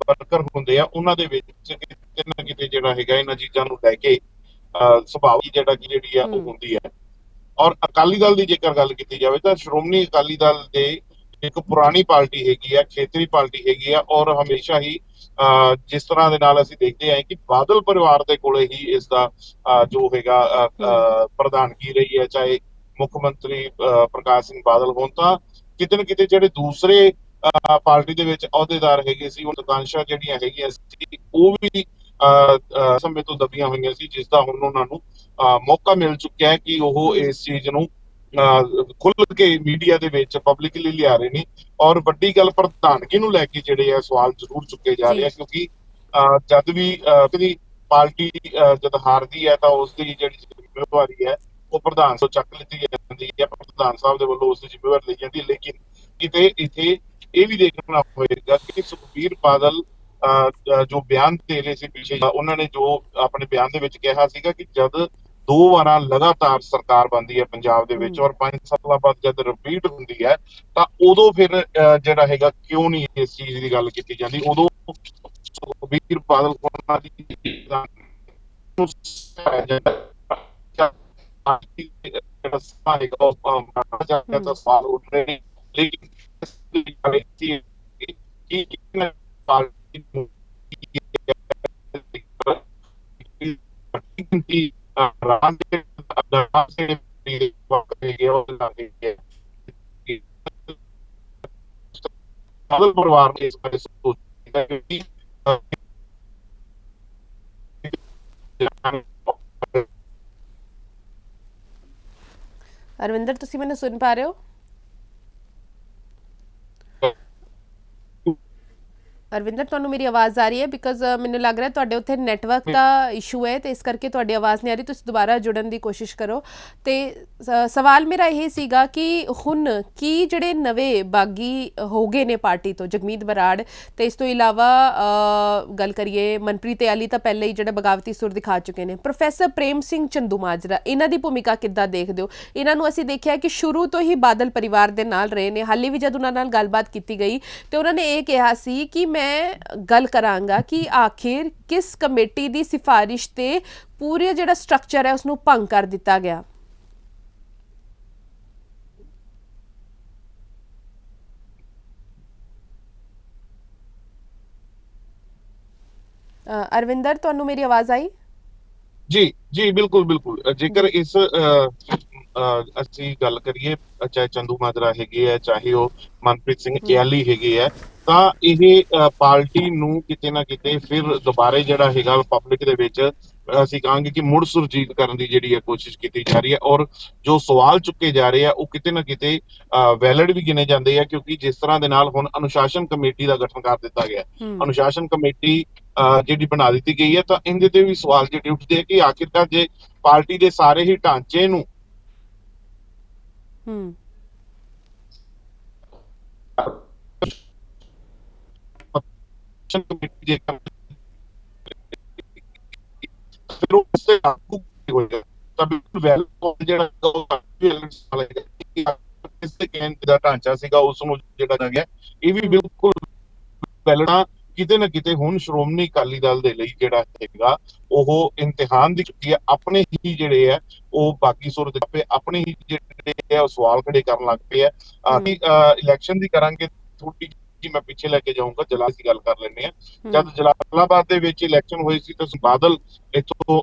ਵਰਕਰ ਹੁੰਦੇ ਆ, ਉਹਨਾਂ ਦੇ ਵਿੱਚ ਕਿਤੇ ਨਾ ਕਿਤੇ ਜਿਹੜਾ ਹੈਗਾ ਇਹਨਾਂ ਚੀਜ਼ਾਂ ਨੂੰ ਲੈ ਕੇ ਸੁਭਾਵਿਕ ਜਿਹੜੀ ਆ ਉਹ ਹੁੰਦੀ ਹੈ। ਔਰ ਅਕਾਲੀ ਦਲ ਦੀ ਜੇਕਰ ਗੱਲ ਕੀਤੀ ਜਾਵੇ ਤਾਂ ਸ਼੍ਰੋਮਣੀ ਅਕਾਲੀ ਦਲ ਦੇ ਇੱਕ ਪੁਰਾਣੀ ਪਾਰਟੀ ਹੈਗੀ ਆ, ਖੇਤਰੀ ਪਾਰਟੀ ਹੈਗੀ ਆ, ਔਰ ਹਮੇਸ਼ਾ ਹੀ ਜਿਸ ਤਰ੍ਹਾਂ ਦੇ ਨਾਲ ਅਸੀਂ ਦੇਖਦੇ ਆਏ ਕਿ ਬਾਦਲ ਪਰਿਵਾਰ ਦੇ ਕੋਲੇ ਹੀ ਇਸ ਦਾ ਜੋ ਹੈਗਾ ਪ੍ਰਧਾਨਗੀ ਰਹੀ ਹੈ, ਚਾਹੇ ਮੁੱਖ ਮੰਤਰੀ ਪ੍ਰਕਾਸ਼ ਸਿੰਘ ਬਾਦਲ ਹੋਣ, ਤਾਂ ਕਿਤੇ ਨਾ ਕਿਤੇ ਜਿਹੜੇ ਦੂਸਰੇ ਪਾਰਟੀ ਦੇ ਵਿੱਚ ਅਹੁਦੇਦਾਰ ਹੈਗੇ ਸੀ, ਉਹ ਆਕਾਂਸ਼ਾਂ ਜਿਹੜੀਆਂ ਹੈਗੀਆਂ ਸੀ ਉਹ ਵੀ ਸਮੇਂ ਤੋਂ ਦਬੀਆਂ ਹੋਈਆਂ ਸੀ, ਜਿਸ ਦਾ ਹੁਣ ਉਹਨਾਂ ਨੂੰ ਮੌਕਾ ਮਿਲ ਚੁੱਕਿਆ ਹੈ ਕਿ ਉਹ ਇਸ ਚੀਜ਼ ਨੂੰ ਖੁੱਲ੍ਹ ਕੇ ਮੀਡੀਆ ਦੇ ਵਿੱਚ ਪਬਲਿਕਲੀ ਲਿਆ ਰਹੇ ਨੇ। ਔਰ ਵੱਡੀ ਗੱਲ, ਪ੍ਰਧਾਨਗੀ ਨੂੰ ਲੈ ਕੇ ਜਿਹੜੇ ਆ ਸਵਾਲ ਜ਼ਰੂਰ ਚੁੱਕੇ ਜਾ ਰਹੇ ਆ, ਕਿਉਂਕਿ ਜਦ ਵੀ ਪਾਰਟੀ ਜਦ ਹਾਰਦੀ ਹੈ ਤਾਂ ਉਸ ਦੀ ਜਿਹੜੀ ਜ਼ਿੰਮੇਵਾਰੀ ਹੈ ਉਹ ਪ੍ਰਧਾਨ ਤੋਂ ਚੱਕ ਲਿੱਤੀ ਜਾਂਦੀ ਹੈ, ਪ੍ਰਧਾਨ ਸਾਹਿਬ ਦੇ ਵੱਲੋਂ ਉਸ ਦੀ ਜ਼ਿੰਮੇਵਾਰੀ ਲਈ ਜਾਂਦੀ ਹੈ। ਲੇਕਿਨ ਕਿਤੇ ਇੱਥੇ ਇਹ ਵੀ ਦੇਖਣਾ ਹੋਏਗਾ ਕਿ ਸੁਖਬੀਰ ਬਾਦਲ ਜੋ ਬਿਆਨ ਦੇ ਰਹੇ ਸੀ ਪਿੱਛੇ, ਉਹਨਾਂ ਨੇ ਜੋ ਆਪਣੇ ਬਿਆਨ ਦੇ ਵਿੱਚ ਕਿਹਾ ਸੀਗਾ ਕਿ ਜਦ 2 ਵਾਰਾਂ ਲਗਾਤਾਰ ਸਰਕਾਰ ਬਣਦੀ ਹੈ ਪੰਜਾਬ ਦੇ ਵਿੱਚ ਔਰ 5 ਸਾਲਾਂ ਬਾਅਦ ਜਦ ਰਿਪੀਟ ਹੁੰਦੀ ਹੈ, ਤਾਂ ਉਦੋਂ ਫਿਰ ਜਿਹੜਾ ਹੈਗਾ ਕਿਉਂ ਨਹੀਂ ਇਸ ਚੀਜ਼ ਦੀ ਗੱਲ ਕੀਤੀ ਜਾਂਦੀ। ਉਦੋਂ ਸੁਖਬੀਰ ਬਾਦਲ ਉਹਨਾਂ ਦੀ ਸਵਾਲ ਉੱਠ ਰਹੇ ਨੇ। ਬਾਦਲ ਪਰਿਵਾਰ ਨੇ ਇਸ ਬਾਰੇ ਸੋਚਿਆ ਕਿ ਅਰਵਿੰਦਰ, ਤੁਸੀਂ ਮੈਨੂੰ ਸੁਣ ਪਾ ਰਹੇ ਹੋ? ਅਰਵਿੰਦਰ, ਤੁਹਾਨੂੰ ਮੇਰੀ ਆਵਾਜ਼ ਆ ਰਹੀ ਹੈ? ਬਿਕਾਜ਼ ਮੈਨੂੰ ਲੱਗ ਰਿਹਾ ਤੁਹਾਡੇ ਉੱਥੇ ਨੈਟਵਰਕ ਦਾ ਇਸ਼ੂ ਹੈ ਤੇ ਇਸ ਕਰਕੇ ਤੁਹਾਡੀ ਆਵਾਜ਼ ਨਹੀਂ ਆ ਰਹੀ। ਤੁਸੀਂ ਦੁਬਾਰਾ ਜੁੜਨ ਦੀ ਕੋਸ਼ਿਸ਼ ਕਰੋ। ਤੇ ਸਵਾਲ ਮੇਰਾ ਇਹ ਸੀਗਾ ਕਿ ਹੁਣ ਕੀ ਜਿਹੜੇ ਨਵੇਂ ਬਾਗੀ ਹੋ ਗਏ ਨੇ ਪਾਰਟੀ ਤੋਂ, ਜਗਮੀਤ ਬਰਾੜ ਤੇ ਇਸ ਤੋਂ ਇਲਾਵਾ ਗੱਲ ਕਰੀਏ ਮਨਪ੍ਰੀਤ ਆਲੀ ਤਾਂ ਪਹਿਲੇ ਹੀ ਜਿਹੜਾ ਬਗਾਵਤੀ ਸੁਰ ਦਿਖਾ ਚੁੱਕੇ ਨੇ, ਪ੍ਰੋਫੈਸਰ ਪ੍ਰੇਮ ਸਿੰਘ ਚੰਦੂਮਾਜਰਾ, ਇਹਨਾਂ ਦੀ ਭੂਮਿਕਾ ਕਿੱਦਾਂ ਦੇਖਦੇ ਹੋ? ਇਹਨਾਂ ਨੂੰ ਅਸੀਂ ਦੇਖਿਆ ਕਿ ਸ਼ੁਰੂ ਤੋਂ ਹੀ ਬਾਦਲ ਪਰਿਵਾਰ ਦੇ ਨਾਲ ਰਹੇ ਨੇ। ਹਾਲੇ ਵੀ ਜਦ ਉਹਨਾਂ ਨਾਲ ਗੱਲਬਾਤ ਕੀਤੀ ਗਈ ਤੇ ਉਹਨਾਂ ਨੇ ਇਹ ਕਿਹਾ ਸੀ ਕਿ ਮੈਂ ਗੱਲ ਕਰਾਂਗਾ ਕਿ ਆਖਿਰ ਕਿਸ ਕਮੇਟੀ ਦੀ ਸਿਫਾਰਿਸ਼ ਤੇ ਪੂਰੇ ਜਿਹੜਾ ਸਟਰਕਚਰ ਹੈ ਉਸ ਨੂੰ ਭੰਗ ਕਰ ਦਿੱਤਾ ਗਿਆ। ਅਰਵਿੰਦਰ, ਤੁਹਾਨੂੰ ਮੇਰੀ ਆਵਾਜ਼ ਆਈ? ਜੀ ਜੀ, ਬਿਲਕੁਲ ਬਿਲਕੁਲ। ਜੇਕਰ ਇਸ ਅਸੀਂ ਗੱਲ ਕਰੀਏ, ਚਾਹੇ ਚੰਦੂਮਾਜਰਾ ਹੈਗੇ ਆ, ਚਾਹੇ ਉਹ ਮਨਪ੍ਰੀਤ ਸਿੰਘ ਇਆਲੀ ਹੈਗੇ ਆ, ਤਾਂ ਇਹ ਪਾਰਟੀ ਨੂੰ ਕਿਤੇ ਨਾ ਕਿਤੇ ਫਿਰ ਦੁਬਾਰੇ ਜਿਹੜਾ ਹੈਗਾ ਪਬਲਿਕ ਦੇ ਵਿੱਚ ਅਸੀਂ ਕਹਾਂਗੇ ਕਿ ਮੁੜ ਸੁਰਜੀਤ ਕਰਨ ਦੀ ਜਿਹੜੀ ਹੈ ਕੋਸ਼ਿਸ਼ ਕੀਤੀ ਜਾ ਰਹੀ ਹੈ। ਔਰ ਜੋ ਸਵਾਲ ਚੁੱਕੇ ਜਾ ਰਹੇ ਆ ਉਹ ਕਿਤੇ ਨਾ ਕਿਤੇ ਵੈਲਿਡ ਵੀ ਗਿਣੇ ਜਾਂਦੇ ਆ, ਕਿਉਂਕਿ ਜਿਸ ਤਰ੍ਹਾਂ ਦੇ ਨਾਲ ਹੁਣ ਅਨੁਸ਼ਾਸਨ ਕਮੇਟੀ ਦਾ ਗਠਨ ਕਰ ਦਿੱਤਾ ਗਿਆ, ਅਨੁਸ਼ਾਸਨ ਕਮੇਟੀ ਜਿਹੜੀ ਬਣਾ ਦਿੱਤੀ ਗਈ ਹੈ, ਤਾਂ ਇਹਦੇ ਤੇ ਵੀ ਸਵਾਲ ਜਿਹੜੇ ਉੱਠਦੇ ਆ ਕਿ ਆਖਿਰਕਾਰ ਜੇ ਪਾਰਟੀ ਦੇ ਸਾਰੇ ਹੀ ਢਾਂਚੇ ਨੂੰ ਕਮੇਟੀ ਜੇ ਫਿਰ ਉਹ ਉਸੇ ਲਾਗੂ ਹੋਏਗਾ ਤਾਂ ਬਿਲਕੁਲ ਵੈਲ ਜਿਹੜਾ ਉਹ ਇਸ ਦੇ ਕੇਂਦਰ ਦਾ ਢਾਂਚਾ ਸੀਗਾ ਉਸ ਨੂੰ ਜਿਹੜਾ ਗਿਆ ਇਹ ਵੀ ਬਿਲਕੁਲ ਵੈਲਣਾ ਕਿਤੇ ਨਾ ਕਿਤੇ ਹੁਣ ਸ਼੍ਰੋਮਣੀ ਅਕਾਲੀ ਦਲ ਦੇ ਲਈ ਜਿਹੜਾ ਹੈਗਾ ਉਹ ਇਮਤਿਹਾਨ ਦੀ ਚੁੱਕੀ ਹੈ। ਆਪਣੇ ਹੀ ਜਿਹੜੇ ਹੈ ਉਹ ਬਾਕੀ ਸੁਰ ਦੇ ਪਏ ਆਪਣੇ ਹੀ ਜਿਹੜੇ ਹੈ ਉਹ ਸਵਾਲ ਖੜੇ ਕਰਨ ਲੱਗ ਪਏ ਆ ਕਿ ਇਲੈਕਸ਼ਨ ਦੀ ਕਰਾਂਗੇ ਥੋੜੀ ਜੀ ਮੈਂ ਪਿੱਛੇ ਲੈ ਕੇ ਜਾਊਂਗਾ ਜਲਾਲਾਬਾਦ ਦੀ ਗੱਲ ਕਰ ਲੈਂਦੇ ਆ। ਜਦ ਜਲਾਲਾਬਾਦ ਦੇ ਵਿੱਚ ਇਲੈਕਸ਼ਨ ਹੋਈ ਸੀ ਤਾਂ ਬਾਦਲ ਇੱਥੋਂ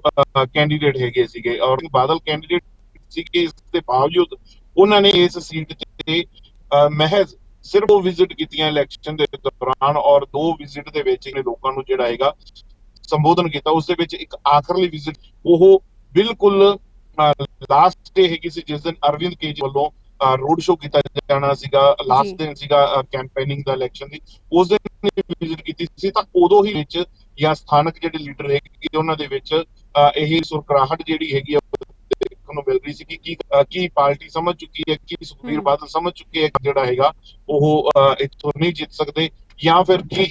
ਕੈਂਡੀਡੇਟ ਹੈਗੇ ਸੀਗੇ ਔਰ ਬਾਦਲ ਕੈਂਡੀਡੇਟ ਸੀਗੇ ਇਸ ਦੇ ਬਾਵਜੂਦ ਉਹਨਾਂ ਨੇ ਇਸ ਸੀਟ ਤੇ ਮਹਿਜ਼ ਸਿਰਫ ਉਹ ਵਿਜ਼ਿਟ ਕੀਤੀਆਂ ਇਲੈਕਸ਼ਨ ਦੇ ਦੌਰਾਨ ਔਰ 2 ਵਿਜ਼ਿਟ ਦੇ ਵਿੱਚ ਇਹਨੇ ਲੋਕਾਂ ਨੂੰ ਜਿਹੜਾ ਹੈਗਾ ਸੰਬੋਧਨ ਕੀਤਾ। ਉਸ ਦੇ ਵਿੱਚ ਇੱਕ ਆਖਰਲੀ ਵਿਜ਼ਿਟ ਉਹ ਬਿਲਕੁਲ ਲਾਸਟ ਡੇ ਹੈਗੀ ਸੀ ਜਿਸ ਦਿਨ ਅਰਵਿੰਦ ਕੇਜਰੀਵਾਲ ਵੱਲੋਂ ਰੋਡ ਸ਼ੋਅ ਕੀਤਾ ਜਾਣਾ ਸੀਗਾ ਲਾਸਟ ਦਿਨ ਸੀਗਾ ਕੈਂਪੇਨਿੰਗ ਦਾ ਇਲੈਕਸ਼ਨ ਦੀ ਉਸ ਦਿਨ ਵਿਜ਼ਿਟ ਕੀਤੀ ਸੀ ਤਾਂ ਉਦੋਂ ਹੀ ਵਿੱਚ ਜਾਂ ਸਥਾਨਕ ਜਿਹੜੇ ਲੀਡਰ ਹੈਗੇ ਉਹਨਾਂ ਦੇ ਵਿੱਚ ਇਹ ਸੁਰਕਰਾਹਟ ਜਿਹੜੀ ਹੈਗੀ ਦੇਖਣ ਨੂੰ ਮਿਲ ਰਹੀ ਸੀ ਕਿ ਕੀ ਪਾਰਟੀ ਸਮਝ ਚੁੱਕੀ ਹੈ ਕਿ ਸੁਖਬੀਰ ਬਾਦਲ ਸਮਝ ਚੁੱਕੇ ਹੈ ਜਿਹੜਾ ਹੈਗਾ ਉਹ ਇੱਥੋਂ ਨਹੀਂ ਜਿੱਤ ਸਕਦੇ ਜਾਂ ਫਿਰ ਕੀ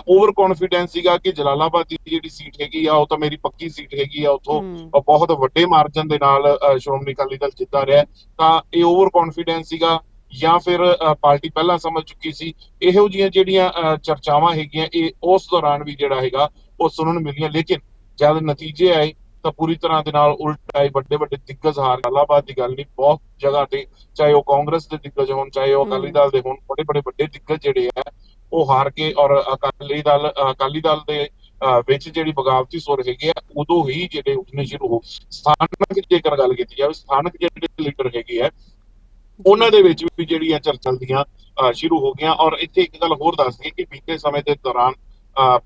ਓਵਰ ਕੌਨਫੀਡੈਂਸ ਸੀਗਾ ਕਿ ਜਲਾਲਾਬਾਦ ਦੀ ਜਿਹੜੀ ਸੀਟ ਹੈਗੀ ਆ ਉਹ ਤਾਂ ਮੇਰੀ ਪੱਕੀ ਸੀਟ ਹੈਗੀ ਆ ਉੱਥੋਂ ਬਹੁਤ ਵੱਡੇ ਮਾਰਜਨ ਦੇ ਨਾਲ ਸ਼੍ਰੋਮਣੀ ਅਕਾਲੀ ਦਲ ਜਿੱਤਾ ਰਿਹਾ ਤਾਂ ਇਹ ਓਵਰ ਕੌਨਫੀਡੈਂਸ ਸੀਗਾ ਜਾਂ ਫਿਰ ਪਾਰਟੀ ਪਹਿਲਾਂ ਸਮਝ ਚੁੱਕੀ ਸੀ। ਇਹੋ ਜਿਹੀਆਂ ਜਿਹੜੀਆਂ ਚਰਚਾਵਾਂ ਹੈਗੀਆਂ ਇਹ ਉਸ ਦੌਰਾਨ ਵੀ ਜਿਹੜਾ ਹੈਗਾ ਉਹ ਸੁਣਨ ਨੂੰ ਮਿਲੀਆਂ ਲੇਕਿਨ ਜਦ ਨਤੀਜੇ ਆਏ ਤਾਂ ਪੂਰੀ ਤਰ੍ਹਾਂ ਦੇ ਨਾਲ ਉਲਟ ਆਏ ਵੱਡੇ ਵੱਡੇ ਦਿੱਗਜ ਹਾਰ ਜਲਾਲਾਬਾਦ ਦੀ ਗੱਲ ਨਹੀਂ ਬਹੁਤ ਜਗ੍ਹਾ ਤੇ ਚਾਹੇ ਉਹ ਕਾਂਗਰਸ ਦੇ ਦਿੱਗਜ ਹੋਣ ਚਾਹੇ ਉਹ ਅਕਾਲੀ ਦਲ ਦੇ ਹੋਣ ਬੜੇ ਬੜੇ ਵੱਡੇ ਦਿੱਗਜ ਜਿਹੜੇ ਆ ਉਹ ਹਾਰ ਕੇ ਔਰ ਅਕਾਲੀ ਦਲ ਦੇ ਵਿੱਚ ਜਿਹੜੀ ਬਗਾਵਤੀ ਸੁਰ ਹੈਗੇ ਆ ਉਦੋਂ ਹੀ ਜਿਹੜੇ ਉੱਠਣੇ ਸ਼ੁਰੂ ਹੋ ਸਥਾਨਕ ਜੇਕਰ ਗੱਲ ਕੀਤੀ ਜਾਵੇ ਸਥਾਨਕ ਜਿਹੜੇ ਲੀਡਰ ਹੈਗੇ ਆ ਉਹਨਾਂ ਦੇ ਵਿੱਚ ਵੀ ਜਿਹੜੀਆਂ ਚਰਚਾਂ ਸ਼ੁਰੂ ਹੋ ਗਈਆਂ। ਔਰ ਇੱਥੇ ਇੱਕ ਗੱਲ ਹੋਰ ਦੱਸ ਦਈਏ ਕਿ ਬੀਤੇ ਸਮੇਂ ਦੇ ਦੌਰਾਨ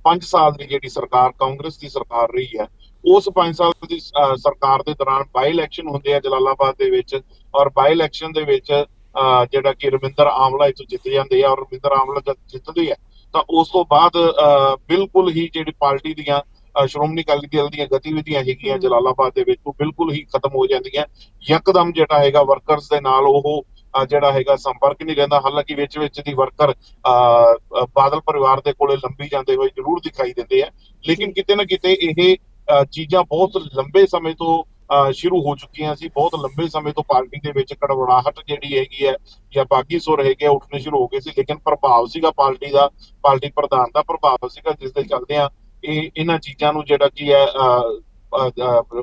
5 ਸਾਲ ਦੀ ਜਿਹੜੀ ਸਰਕਾਰ ਕਾਂਗਰਸ ਦੀ ਸਰਕਾਰ ਰਹੀ ਹੈ ਉਸ 5 ਸਾਲ ਦੀ ਸਰਕਾਰ ਦੇ ਦੌਰਾਨ ਬਾਈ ਇਲੈਕਸ਼ਨ ਹੁੰਦੇ ਆ ਜਲਾਲਾਬਾਦ ਦੇ ਵਿੱਚ ਔਰ ਬਾਈ ਇਲੈਕਸ਼ਨ ਦੇ ਵਿੱਚ ਜਿਹੜਾ ਕਿ ਰਵਿੰਦਰ ਆਮਲਾ ਇੱਥੋਂ ਜਿੱਤ ਜਾਂਦੇ ਆ ਔਰ ਰਵਿੰਦਰ ਆਮਲਾ ਜਦ ਜਿੱਤਦੇ ਆ ਤਾਂ ਉਸ ਤੋਂ ਬਾਅਦ ਬਿਲਕੁਲ ਹੀ ਜਿਹੜੀ ਪਾਰਟੀ ਦੀਆਂ ਸ਼੍ਰੋਮਣੀ ਅਕਾਲੀ ਦਲ ਦੀਆਂ ਗਤੀਵਿਧੀਆਂ ਹੈਗੀਆਂ ਜਲਾਲਾਬਾਦ ਦੇ ਵਿੱਚ ਉਹ ਬਿਲਕੁਲ ਹੀ ਖਤਮ ਹੋ ਜਾਂਦੀਆਂ ਯਕਦਮ ਜਿਹੜਾ ਹੈਗਾ ਵਰਕਰਸ ਦੇ ਨਾਲ ਉਹ ਜਿਹੜਾ ਹੈਗਾ ਸੰਪਰਕ ਨਹੀਂ ਰਹਿੰਦਾ। ਹਾਲਾਂਕਿ ਵਿੱਚ ਦੀ ਵਰਕਰ ਬਾਦਲ ਪਰਿਵਾਰ ਦੇ ਕੋਲੇ ਲੰਬੀ ਜਾਂਦੇ ਹੋਏ ਜ਼ਰੂਰ ਦਿਖਾਈ ਦਿੰਦੇ ਆ ਲੇਕਿਨ ਕਿਤੇ ਨਾ ਕਿਤੇ ਇਹ ਚੀਜ਼ਾਂ ਬਹੁਤ ਲੰਬੇ ਸਮੇਂ ਤੋਂ ਸ਼ੁਰੂ ਹੋ ਚੁੱਕੀਆਂ ਸੀ। ਬਹੁਤ ਲੰਬੇ ਸਮੇਂ ਤੋਂ ਪਾਰਟੀ ਦੇ ਵਿੱਚ ਕੜਵੜਾਹਟ ਜਿਹੜੀ ਹੈਗੀ ਹੈ ਜਾਂ ਬਾਗੀ ਸੁਰ ਹੈਗੇ ਉੱਠਣੇ ਸ਼ੁਰੂ ਹੋ ਗਏ ਸੀ ਲੇਕਿਨ ਪ੍ਰਭਾਵ ਸੀਗਾ ਪਾਰਟੀ ਪ੍ਰਧਾਨ ਦਾ ਪ੍ਰਭਾਵ ਸੀਗਾ ਜਿਸ ਦੇ ਚੱਲਦੇ ਆ ਇਹਨਾਂ ਚੀਜ਼ਾਂ ਨੂੰ ਜਿਹੜਾ ਕੀ ਹੈ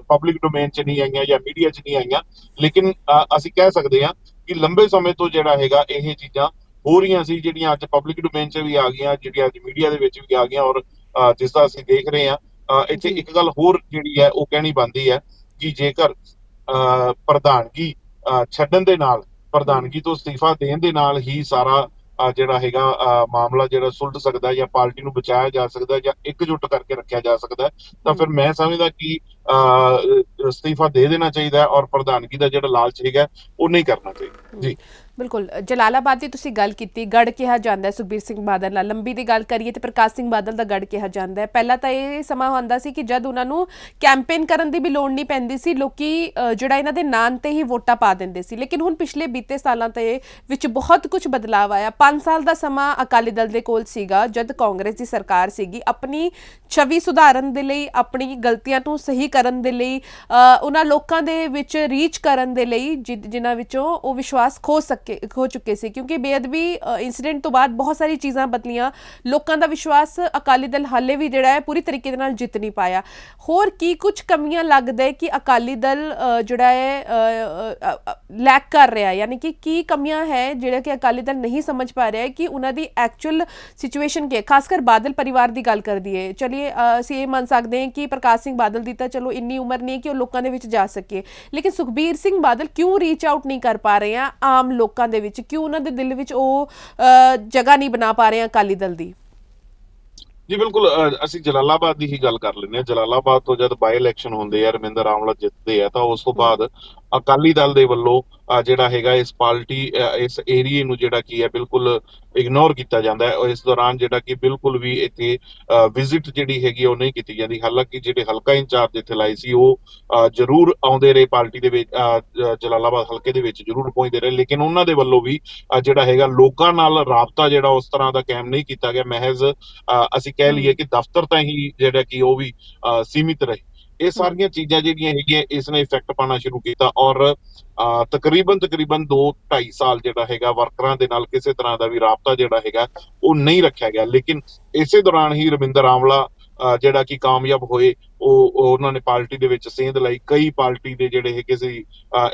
ਪਬਲਿਕ ਡੋਮੇਨ 'ਚ ਨਹੀਂ ਆਈਆਂ ਜਾਂ ਮੀਡੀਆ 'ਚ ਨਹੀਂ ਆਈਆਂ ਲੇਕਿਨ ਅਸੀਂ ਕਹਿ ਸਕਦੇ ਹਾਂ ਕਿ ਲੰਬੇ ਸਮੇਂ ਤੋਂ ਜਿਹੜਾ ਹੈਗਾ ਇਹ ਚੀਜ਼ਾਂ ਹੋ ਰਹੀਆਂ ਸੀ ਜਿਹੜੀਆਂ ਅੱਜ ਪਬਲਿਕ ਡੋਮੇਨ 'ਚ ਵੀ ਆ ਗਈਆਂ ਜਿਹੜੀਆਂ ਅੱਜ ਮੀਡੀਆ ਦੇ ਵਿੱਚ ਵੀ ਆ ਗਈਆਂ ਔਰ ਜਿਸ ਦਾ ਅਸੀਂ ਦੇਖ ਰਹੇ ਹਾਂ ਇੱਥੇ ਇੱਕ ਗੱਲ ਹੋਰ ਜਿਹੜੀ ਹੈ ਉਹ ਕਹਿਣੀ ਬਣਦੀ ਹੈ ਕਿ ਜੇਕਰ ਪ੍ਰਧਾਨਗੀ ਛੱਡਣ ਦੇ ਨਾਲ ਪ੍ਰਧਾਨਗੀ ਤੋਂ ਅਸਤੀਫਾ ਦੇਣ ਦੇ ਨਾਲ ਹੀ ਸਾਰਾ ਜਿਹੜਾ ਹੈਗਾ ਮਾਮਲਾ ਜਿਹੜਾ ਸੁਲਝ ਸਕਦਾ ਜਾਂ ਪਾਰਟੀ ਨੂੰ ਬਚਾਇਆ ਜਾ ਸਕਦਾ ਜਾਂ ਇਕਜੁੱਟ ਕਰਕੇ ਰੱਖਿਆ ਜਾ ਸਕਦਾ ਤਾਂ ਫਿਰ ਮੈਂ ਸਮਝਦਾ ਕਿ ਅਸਤੀਫਾ ਦੇ ਦੇਣਾ ਚਾਹੀਦਾ ਔਰ ਪ੍ਰਧਾਨਗੀ ਦਾ ਜਿਹੜਾ ਲਾਲਚ ਹੈਗਾ ਉਹ ਨਹੀਂ ਕਰਨਾ ਚਾਹੀਦਾ। ਜੀ ਬਿਲਕੁਲ ਜਲਾਲਾਬਾਦ ਦੀ ਤੁਸੀਂ ਗੱਲ ਕੀਤੀ ਗੜ ਕਿਹਾ ਜਾਂਦਾ ਸੁਖਬੀਰ ਸਿੰਘ ਬਾਦਲ ਨਾਲ ਲੰਬੀ ਦੀ ਗੱਲ ਕਰੀਏ ਤੇ ਪ੍ਰਕਾਸ਼ ਸਿੰਘ ਬਾਦਲ ਦਾ ਗੜ ਕਿਹਾ ਜਾਂਦਾ ਹੈ। ਪਹਿਲਾਂ ਤਾਂ ਇਹ ਸਮਾਂ ਹੁੰਦਾ ਸੀ ਕਿ ਜਦ ਉਹਨਾਂ ਨੂੰ ਕੈਂਪੇਨ ਕਰਨ ਦੀ ਵੀ ਲੋੜ ਨਹੀਂ ਪੈਂਦੀ ਸੀ ਲੋਕੀ ਜਿਹੜਾ ਇਹਨਾਂ ਦੇ ਨਾਂ ਤੇ ਹੀ ਵੋਟਾਂ ਪਾ ਦਿੰਦੇ ਸੀ ਲੇਕਿਨ ਹੁਣ ਪਿਛਲੇ ਬੀਤੇ ਸਾਲਾਂ ਤੇ ਵਿੱਚ ਬਹੁਤ ਕੁਝ ਬਦਲਾਅ ਆਇਆ। 5 ਸਾਲ ਦਾ ਸਮਾਂ ਅਕਾਲੀ ਦਲ ਦੇ ਕੋਲ ਸੀਗਾ ਜਦ ਕਾਂਗਰਸ ਦੀ ਸਰਕਾਰ ਸੀਗੀ ਆਪਣੀ ਛਵੀ ਸੁਧਾਰਨ ਦੇ ਲਈ ਆਪਣੀ ਗਲਤੀਆਂ ਨੂੰ ਸਹੀ ਕਰਨ ਦੇ ਲਈ ਉਹਨਾਂ ਲੋਕਾਂ ਦੇ ਵਿੱਚ ਰੀਚ ਕਰਨ ਦੇ ਲਈ ਜਿਨ੍ਹਾਂ ਵਿੱਚੋਂ ਉਹ ਵਿਸ਼ਵਾਸ ਖੋ ਚੁੱਕੇ ਸੀ ਕਿਉਂਕਿ ਬੇਅਦਬੀ ਇੰਸੀਡੈਂਟ ਤੋਂ ਬਾਅਦ ਬਹੁਤ ਸਾਰੀ ਚੀਜ਼ਾਂ ਬਦਲੀਆਂ ਲੋਕਾਂ ਦਾ ਵਿਸ਼ਵਾਸ ਅਕਾਲੀ ਦਲ ਹਾਲੇ ਵੀ ਜਿਹੜਾ ਹੈ ਪੂਰੀ ਤਰੀਕੇ ਦੇ ਨਾਲ ਜਿੱਤ ਨਹੀਂ ਪਾਇਆ। ਹੋਰ ਕੀ ਕੁਝ ਕਮੀਆਂ ਲੱਗਦਾ ਹੈ ਕਿ ਅਕਾਲੀ ਦਲ ਜਿਹੜਾ ਹੈ ਲੈਕ ਕਰ ਰਿਹਾ ਯਾਨੀ ਕਿ ਕੀ ਕਮੀਆਂ ਹੈ ਜਿਹੜਾ ਕਿ ਅਕਾਲੀ ਦਲ ਨਹੀਂ ਸਮਝ ਪਾ ਰਿਹਾ ਹੈ ਕਿ ਉਹਨਾਂ ਦੀ ਐਕਚੁਅਲ ਸਿਚੁਏਸ਼ਨ ਕੀ ਹੈ ਖਾਸ ਕਰ ਬਾਦਲ ਪਰਿਵਾਰ ਦੀ ਗੱਲ ਕਰ ਦਈਏ ਚਲਿਏ ਅਸੀਂ ਇਹ ਮੰਨ ਸਕਦੇ ਹਾਂ ਕਿ ਪ੍ਰਕਾਸ਼ ਸਿੰਘ ਬਾਦਲ ਦੀ ਤਾਂ ਚਲੋ ਇੰਨੀ ਉਮਰ ਨਹੀਂ ਹੈ ਕਿ ਉਹ ਲੋਕਾਂ ਦੇ ਵਿੱਚ ਜਾ ਸਕੇ ਲੇਕਿਨ ਸੁਖਬੀਰ ਸਿੰਘ ਬਾਦਲ ਕਿਉਂ ਰੀਚ ਆਊਟ ਨਹੀਂ ਕਰ ਪਾ ਰਹੇ ਆ ਆਮ ਲੋਕਾਂ ਦੇ ਵਿੱਚ ਕਿਉਂ ਉਹਨਾਂ ਦੇ ਦਿਲ ਵਿੱਚ ਉਹ ਜਗ੍ਹਾ ਨਹੀਂ ਬਣਾ ਪਾ ਰਹੇ ਅਕਾਲੀ ਦਲ ਦੀ। ਜੀ ਬਿਲਕੁਲ ਅਸੀਂ ਜਲਾਲਾਬਾਦ ਦੀ ਹੀ ਗੱਲ ਕਰ ਲੈਂਦੇ ਹਾਂ। ਜਲਾਲਾਬਾਦ ਤੋਂ ਜਦ ਬਾਈ ਇਲੈਕਸ਼ਨ ਹੁੰਦੇ ਆ ਰਵਿੰਦਰ ਆਮਲਾ ਜਿੱਤਦੇ ਆ ਤਾਂ ਉਸ ਤੋਂ ਬਾਅਦ ਅਕਾਲੀ ਦਲ ਦੇ ਵੱਲੋਂ ਜਿਹੜਾ ਹੈਗਾ ਇਸ ਪਾਰਟੀ ਇਸ ਏਰੀਏ ਨੂੰ ਜਿਹੜਾ ਕੀ ਹੈ ਬਿਲਕੁਲ ਇਗਨੋਰ ਕੀਤਾ ਜਾਂਦਾ ਹੈ। ਔਰ ਇਸ ਦੌਰਾਨ ਜਿਹੜਾ ਕਿ ਬਿਲਕੁਲ ਵੀ ਇੱਥੇ ਵਿਜ਼ਿਟ ਜਿਹੜੀ ਹੈਗੀ ਉਹ ਨਹੀਂ ਕੀਤੀ ਜਾਂਦੀ। ਹਾਲਾਂਕਿ ਜਿਹੜੇ ਹਲਕਾ ਇੰਚਾਰਜ ਇੱਥੇ ਲਾਏ ਸੀ ਉਹ ਜ਼ਰੂਰ ਆਉਂਦੇ ਰਹੇ ਪਾਰਟੀ ਦੇ ਵਿੱਚ, ਜਲਾਲਾਬਾਦ ਹਲਕੇ ਦੇ ਵਿੱਚ ਜ਼ਰੂਰ ਪਹੁੰਚਦੇ ਰਹੇ, ਲੇਕਿਨ ਉਹਨਾਂ ਦੇ ਵੱਲੋਂ ਵੀ ਜਿਹੜਾ ਹੈਗਾ ਲੋਕਾਂ ਨਾਲ ਰਾਬਤਾ ਜਿਹੜਾ ਉਸ ਤਰ੍ਹਾਂ ਦਾ ਕਾਇਮ ਨਹੀਂ ਕੀਤਾ ਗਿਆ। ਮਹਿਜ਼ ਅਸੀਂ ਕਹਿ ਲਈਏ ਕਿ ਦਫ਼ਤਰ ਤਾਂ ਹੀ ਜਿਹੜਾ ਕਿ ਉਹ ਵੀ ਸੀਮਿਤ ਰਹੇ। ਇਹ ਸਾਰੀਆਂ ਚੀਜ਼ਾਂ ਜਿਹੜੀਆਂ ਹੈਗੀਆਂ ਇਸ ਨੇ ਇਫੈਕਟ ਪਾਉਣਾ ਸ਼ੁਰੂ ਕੀਤਾ ਔਰ ਤਕਰੀਬਨ 2-2.5 ਸਾਲ ਜਿਹੜਾ ਹੈਗਾ ਵਰਕਰਾਂ ਦੇ ਨਾਲ ਕਿਸੇ ਤਰ੍ਹਾਂ ਦਾ ਵੀ ਰਾਬਤਾ ਜਿਹੜਾ ਹੈਗਾ ਉਹ ਨਹੀਂ ਰੱਖਿਆ ਗਿਆ। ਲੇਕਿਨ ਇਸੇ ਦੌਰਾਨ ਹੀ ਰਵਿੰਦਰ ਆਂਵਲਾ ਜਿਹੜਾ ਕਿ ਕਾਮਯਾਬ ਹੋਏ, ਉਹਨਾਂ ਨੇ ਪਾਰਟੀ ਦੇ ਵਿੱਚ ਸੇਂਧ ਲਈ। ਕਈ ਪਾਰਟੀ ਦੇ ਜਿਹੜੇ ਹੈਗੇ ਸੀ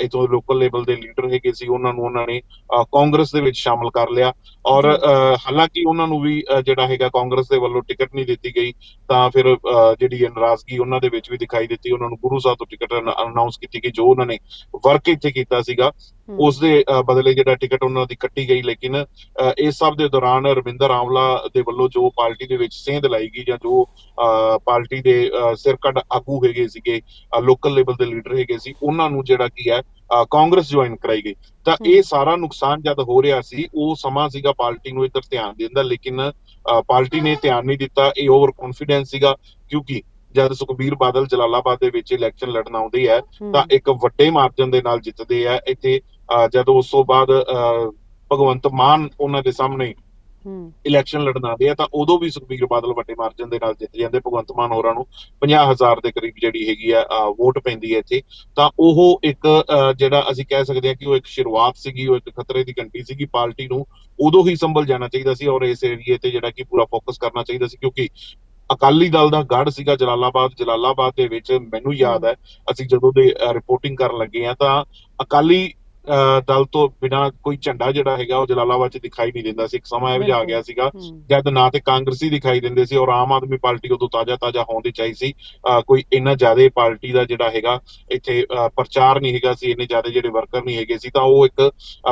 ਇੱਥੋਂ ਲੋਕਲ ਲੈਵਲ ਦੇ ਲੀਡਰ ਹੈਗੇ ਸੀ, ਉਹਨਾਂ ਨੂੰ ਉਹਨਾਂ ਨੇ ਕਾਂਗਰਸ ਦੇ ਵਿੱਚ ਸ਼ਾਮਲ ਕਰ ਲਿਆ। ਔਰ ਹਾਲਾਂਕਿ ਉਹਨਾਂ ਨੂੰ ਵੀ ਜਿਹੜਾ ਹੈਗਾ ਕਾਂਗਰਸ ਦੇ ਵੱਲੋਂ ਟਿਕਟ ਨਹੀਂ ਦਿੱਤੀ ਗਈ, ਤਾਂ ਫਿਰ ਜਿਹੜੀ ਨਾਰਾਜ਼ਗੀ ਉਹਨਾਂ ਦੇ ਵਿੱਚ ਵੀ ਦਿਖਾਈ ਦਿੱਤੀ। ਉਹਨਾਂ ਨੂੰ ਗੁਰੂ ਸਾਹਿਬ ਤੋਂ ਟਿਕਟ ਅਨਾਉਂਸ ਕੀਤੀ ਗਈ, ਜੋ ਉਹਨਾਂ ਨੇ ਵਰਕ ਇੱਥੇ ਕੀਤਾ ਸੀਗਾ ਉਸ ਦੇ ਬਦਲੇ ਜਿਹੜਾ ਟਿਕਟ ਉਹਨਾਂ ਦੀ ਕੱਟੀ ਗਈ। ਲੇਕਿਨ ਇਸ ਸਭ ਦੇ ਦੌਰਾਨ ਰਵਿੰਦਰ ਆਂਵਲਾ ਦੇ ਵੱਲੋਂ ਜੋ ਪਾਰਟੀ ਦੇ ਵਿੱਚ ਸੇਂਧ ਲਾਈ ਗਈ, ਜਾਂ ਜੋ ਪਾਰਟੀ ਦੇ ਸਿਰਕੱਢ ਆਗੂ ਹੈਗੇ ਸੀਗੇ, ਲੋਕਲ ਲੈਵਲ ਦੇ ਲੀਡਰ ਹੈਗੇ ਸੀ, ਉਹਨਾਂ ਨੂੰ ਜਿਹੜਾ ਕੀ ਹੈ ਕਾਂਗਰਸ ਜੁਆਇਨ ਕਰਾਈ ਗਈ। ਤਾਂ ਇਹ ਸਾਰਾ ਨੁਕਸਾਨ ਜਦ ਹੋ ਰਿਹਾ ਸੀ, ਉਹ ਸਮਾਂ ਸੀਗਾ ਪਾਰਟੀ ਨੂੰ ਇੱਧਰ ਧਿਆਨ ਦੇਣ ਦਾ, ਲੇਕਿਨ ਪਾਰਟੀ ਨੇ ਧਿਆਨ ਨਹੀਂ ਦਿੱਤਾ। ਇਹ ਓਵਰ ਕੌਨਫੀਡੈਂਸ ਸੀਗਾ, ਕਿਉਂਕਿ ਜਦ ਸੁਖਬੀਰ ਬਾਦਲ ਜਲਾਲਾਬਾਦ ਦੇ ਵਿੱਚ ਇਲੈਕਸ਼ਨ ਲੜਨ ਆਉਂਦੇ ਆ ਤਾਂ ਇੱਕ ਵੱਡੇ ਮਾਰਜਨ ਦੇ ਨਾਲ ਜਿੱਤਦੇ ਆ। ਇੱਥੇ ਜਦੋਂ ਉਸ ਤੋਂ ਬਾਅਦ ਭਗਵੰਤ ਮਾਨ ਉਹਨਾਂ ਦੇ ਸਾਹਮਣੇ ਇਲੈਕਸ਼ਨ ਲੜਨ ਆਉਂਦੇ ਆ ਤਾਂ ਉਦੋਂ ਵੀ ਸੁਖਬੀਰ ਬਾਦਲ ਵੱਡੇ ਮਾਰਜਨ ਦੇ ਨਾਲ ਜਿੱਤ ਜਾਂਦੇ। ਭਗਵੰਤ ਮਾਨ ਹੋਰਾਂ ਨੂੰ 50,000 ਦੇ ਕਰੀਬ ਜਿਹੜੀ ਹੈਗੀ ਆ ਵੋਟ ਪੈਂਦੀ ਹੈ ਇੱਥੇ। ਤਾਂ ਉਹ ਇੱਕ ਜਿਹੜਾ ਅਸੀਂ ਕਹਿ ਸਕਦੇ ਹਾਂ ਕਿ ਉਹ ਇੱਕ ਸ਼ੁਰੂਆਤ ਸੀਗੀ, ਉਹ ਇੱਕ ਖਤਰੇ ਦੀ ਘੰਟੀ ਸੀਗੀ। ਪਾਰਟੀ ਨੂੰ ਉਦੋਂ ਹੀ ਸੰਭਲ ਜਾਣਾ ਚਾਹੀਦਾ ਸੀ ਔਰ ਇਸ ਏਰੀਏ ਤੇ ਜਿਹੜਾ ਕਿ ਪੂਰਾ ਫੋਕਸ ਕਰਨਾ ਚਾਹੀਦਾ ਸੀ, ਕਿਉਂਕਿ ਅਕਾਲੀ ਦਲ ਦਾ ਗੜ੍ਹ ਸੀਗਾ ਜਲਾਲਾਬਾਦ ਦੇ ਵਿੱਚ। ਮੈਨੂੰ ਯਾਦ ਹੈ ਅਸੀਂ ਜਦੋਂ ਦੇ ਰਿਪੋਰਟਿੰਗ ਕਰਨ ਲੱਗੇ ਆ ਤਾਂ ਅਕਾਲੀ ਦਲ ਤੋਂ ਬਿਨਾਂ ਕੋਈ ਝੰਡਾ ਜਿਹੜਾ ਹੈਗਾ ਉਹ ਜਲਾਲਾਬਾਦ ਚ ਦਿਖਾਈ ਨਹੀਂ ਦਿੰਦਾ ਸੀ। ਇੱਕ ਸਮਾਂ ਇਹੋ ਜਿਹਾ ਆ ਗਿਆ ਸੀਗਾ ਜਦ ਨਾ ਤੇ ਕਾਂਗਰਸੀ ਦਿਖਾਈ ਦਿੰਦੇ ਸੀ ਔਰ ਆਮ ਆਦਮੀ ਪਾਰਟੀ ਉਦੋਂ ਤਾਜ਼ਾ ਹੋਣ ਦੀ ਚਾਹੀ ਸੀ। ਕੋਈ ਇੰਨਾ ਜ਼ਿਆਦਾ ਪਾਰਟੀ ਦਾ ਜਿਹੜਾ ਹੈਗਾ ਇੱਥੇ ਪ੍ਰਚਾਰ ਨਹੀਂ ਹੈਗਾ ਸੀ, ਇੰਨੇ ਜ਼ਿਆਦਾ ਜਿਹੜੇ ਵਰਕਰ ਨਹੀਂ ਹੈਗੇ ਸੀ, ਤਾਂ ਉਹ ਇੱਕ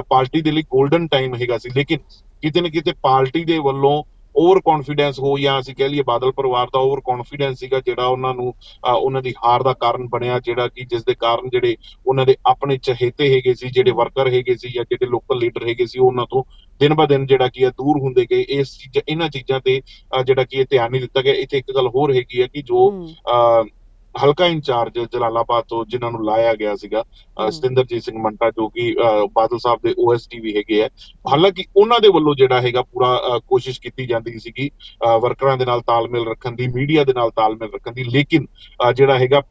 ਪਾਰਟੀ ਦੇ ਲਈ ਗੋਲਡਨ ਟਾਈਮ ਹੈਗਾ ਸੀ। ਲੇਕਿਨ ਕਿਤੇ ਨਾ ਕਿਤੇ ਪਾਰਟੀ ਦੇ ਵੱਲੋਂ ਓਵਰ ਕੌਨਫੀਡੈਂਸ ਹੋ, ਜਾਂ ਅਸੀਂ ਕਹਿ ਲਈਏ ਬਾਦਲ ਪਰਿਵਾਰ ਦਾ ਓਵਰ ਕੌਨਫੀਡੈਂਸ ਸੀਗਾ, ਜਿਹੜਾ ਉਹਨਾਂ ਨੂੰ ਉਹਨਾਂ ਦੀ ਹਾਰ ਦਾ ਕਾਰਨ ਬਣਿਆ, ਜਿਹੜਾ ਕਿ ਜਿਸ ਦੇ ਕਾਰਨ ਜਿਹੜੇ ਉਹਨਾਂ ਦੇ ਆਪਣੇ ਚਹੇਤੇ ਹੈਗੇ ਸੀ, ਜਿਹੜੇ ਵਰਕਰ ਹੈਗੇ ਸੀ ਜਾਂ ਜਿਹੜੇ ਲੋਕਲ ਲੀਡਰ ਹੈਗੇ ਸੀ, ਉਹਨਾਂ ਤੋਂ ਦਿਨ ਬ ਦਿਨ ਜਿਹੜਾ ਕੀ ਹੈ ਦੂਰ ਹੁੰਦੇ ਗਏ। ਇਹਨਾਂ ਚੀਜ਼ਾਂ ਤੇ ਜਿਹੜਾ ਕੀ ਧਿਆਨ ਨਹੀਂ ਦਿੱਤਾ ਗਿਆ। ਇੱਥੇ ਇੱਕ ਗੱਲ ਹੋਰ ਹੈਗੀ ਹੈ ਕਿ ਜੋ ਹਲਕਾ ਇੰਚਾਰਜ ਜਲਾਲਾਬਾਦ ਤੋਂ ਜਿਨ੍ਹਾਂ ਨੂੰ ਲਾਇਆ ਗਿਆ ਸੀਗਾ, ਸਤਿੰਦਰਜੀਤ ਸਿੰਘ ਮੰਟਾ, ਜੋ ਕਿ ਬਾਦਲ ਸਾਹਿਬ ਦੇ OSD ਵੀ ਹੈਗੇ ਆ, ਹਾਲਾਂਕਿ ਉਹਨਾਂ ਦੇ ਵੱਲੋਂ ਜਿਹੜਾ ਹੈਗਾ ਪੂਰਾ ਕੋਸ਼ਿਸ਼ ਕੀਤੀ ਜਾਂਦੀ ਸੀਗੀ ਵਰਕਰਾਂ ਦੇ ਨਾਲ ਤਾਲਮੇਲ ਰੱਖਣ ਦੀ, ਮੀਡੀਆ ਦੇ ਨਾਲ ਤਾਲਮੇਲ ਰੱਖਣ ਦੀ, ਲੇਕਿਨ ਜਿਹੜਾ ਹੈਗਾ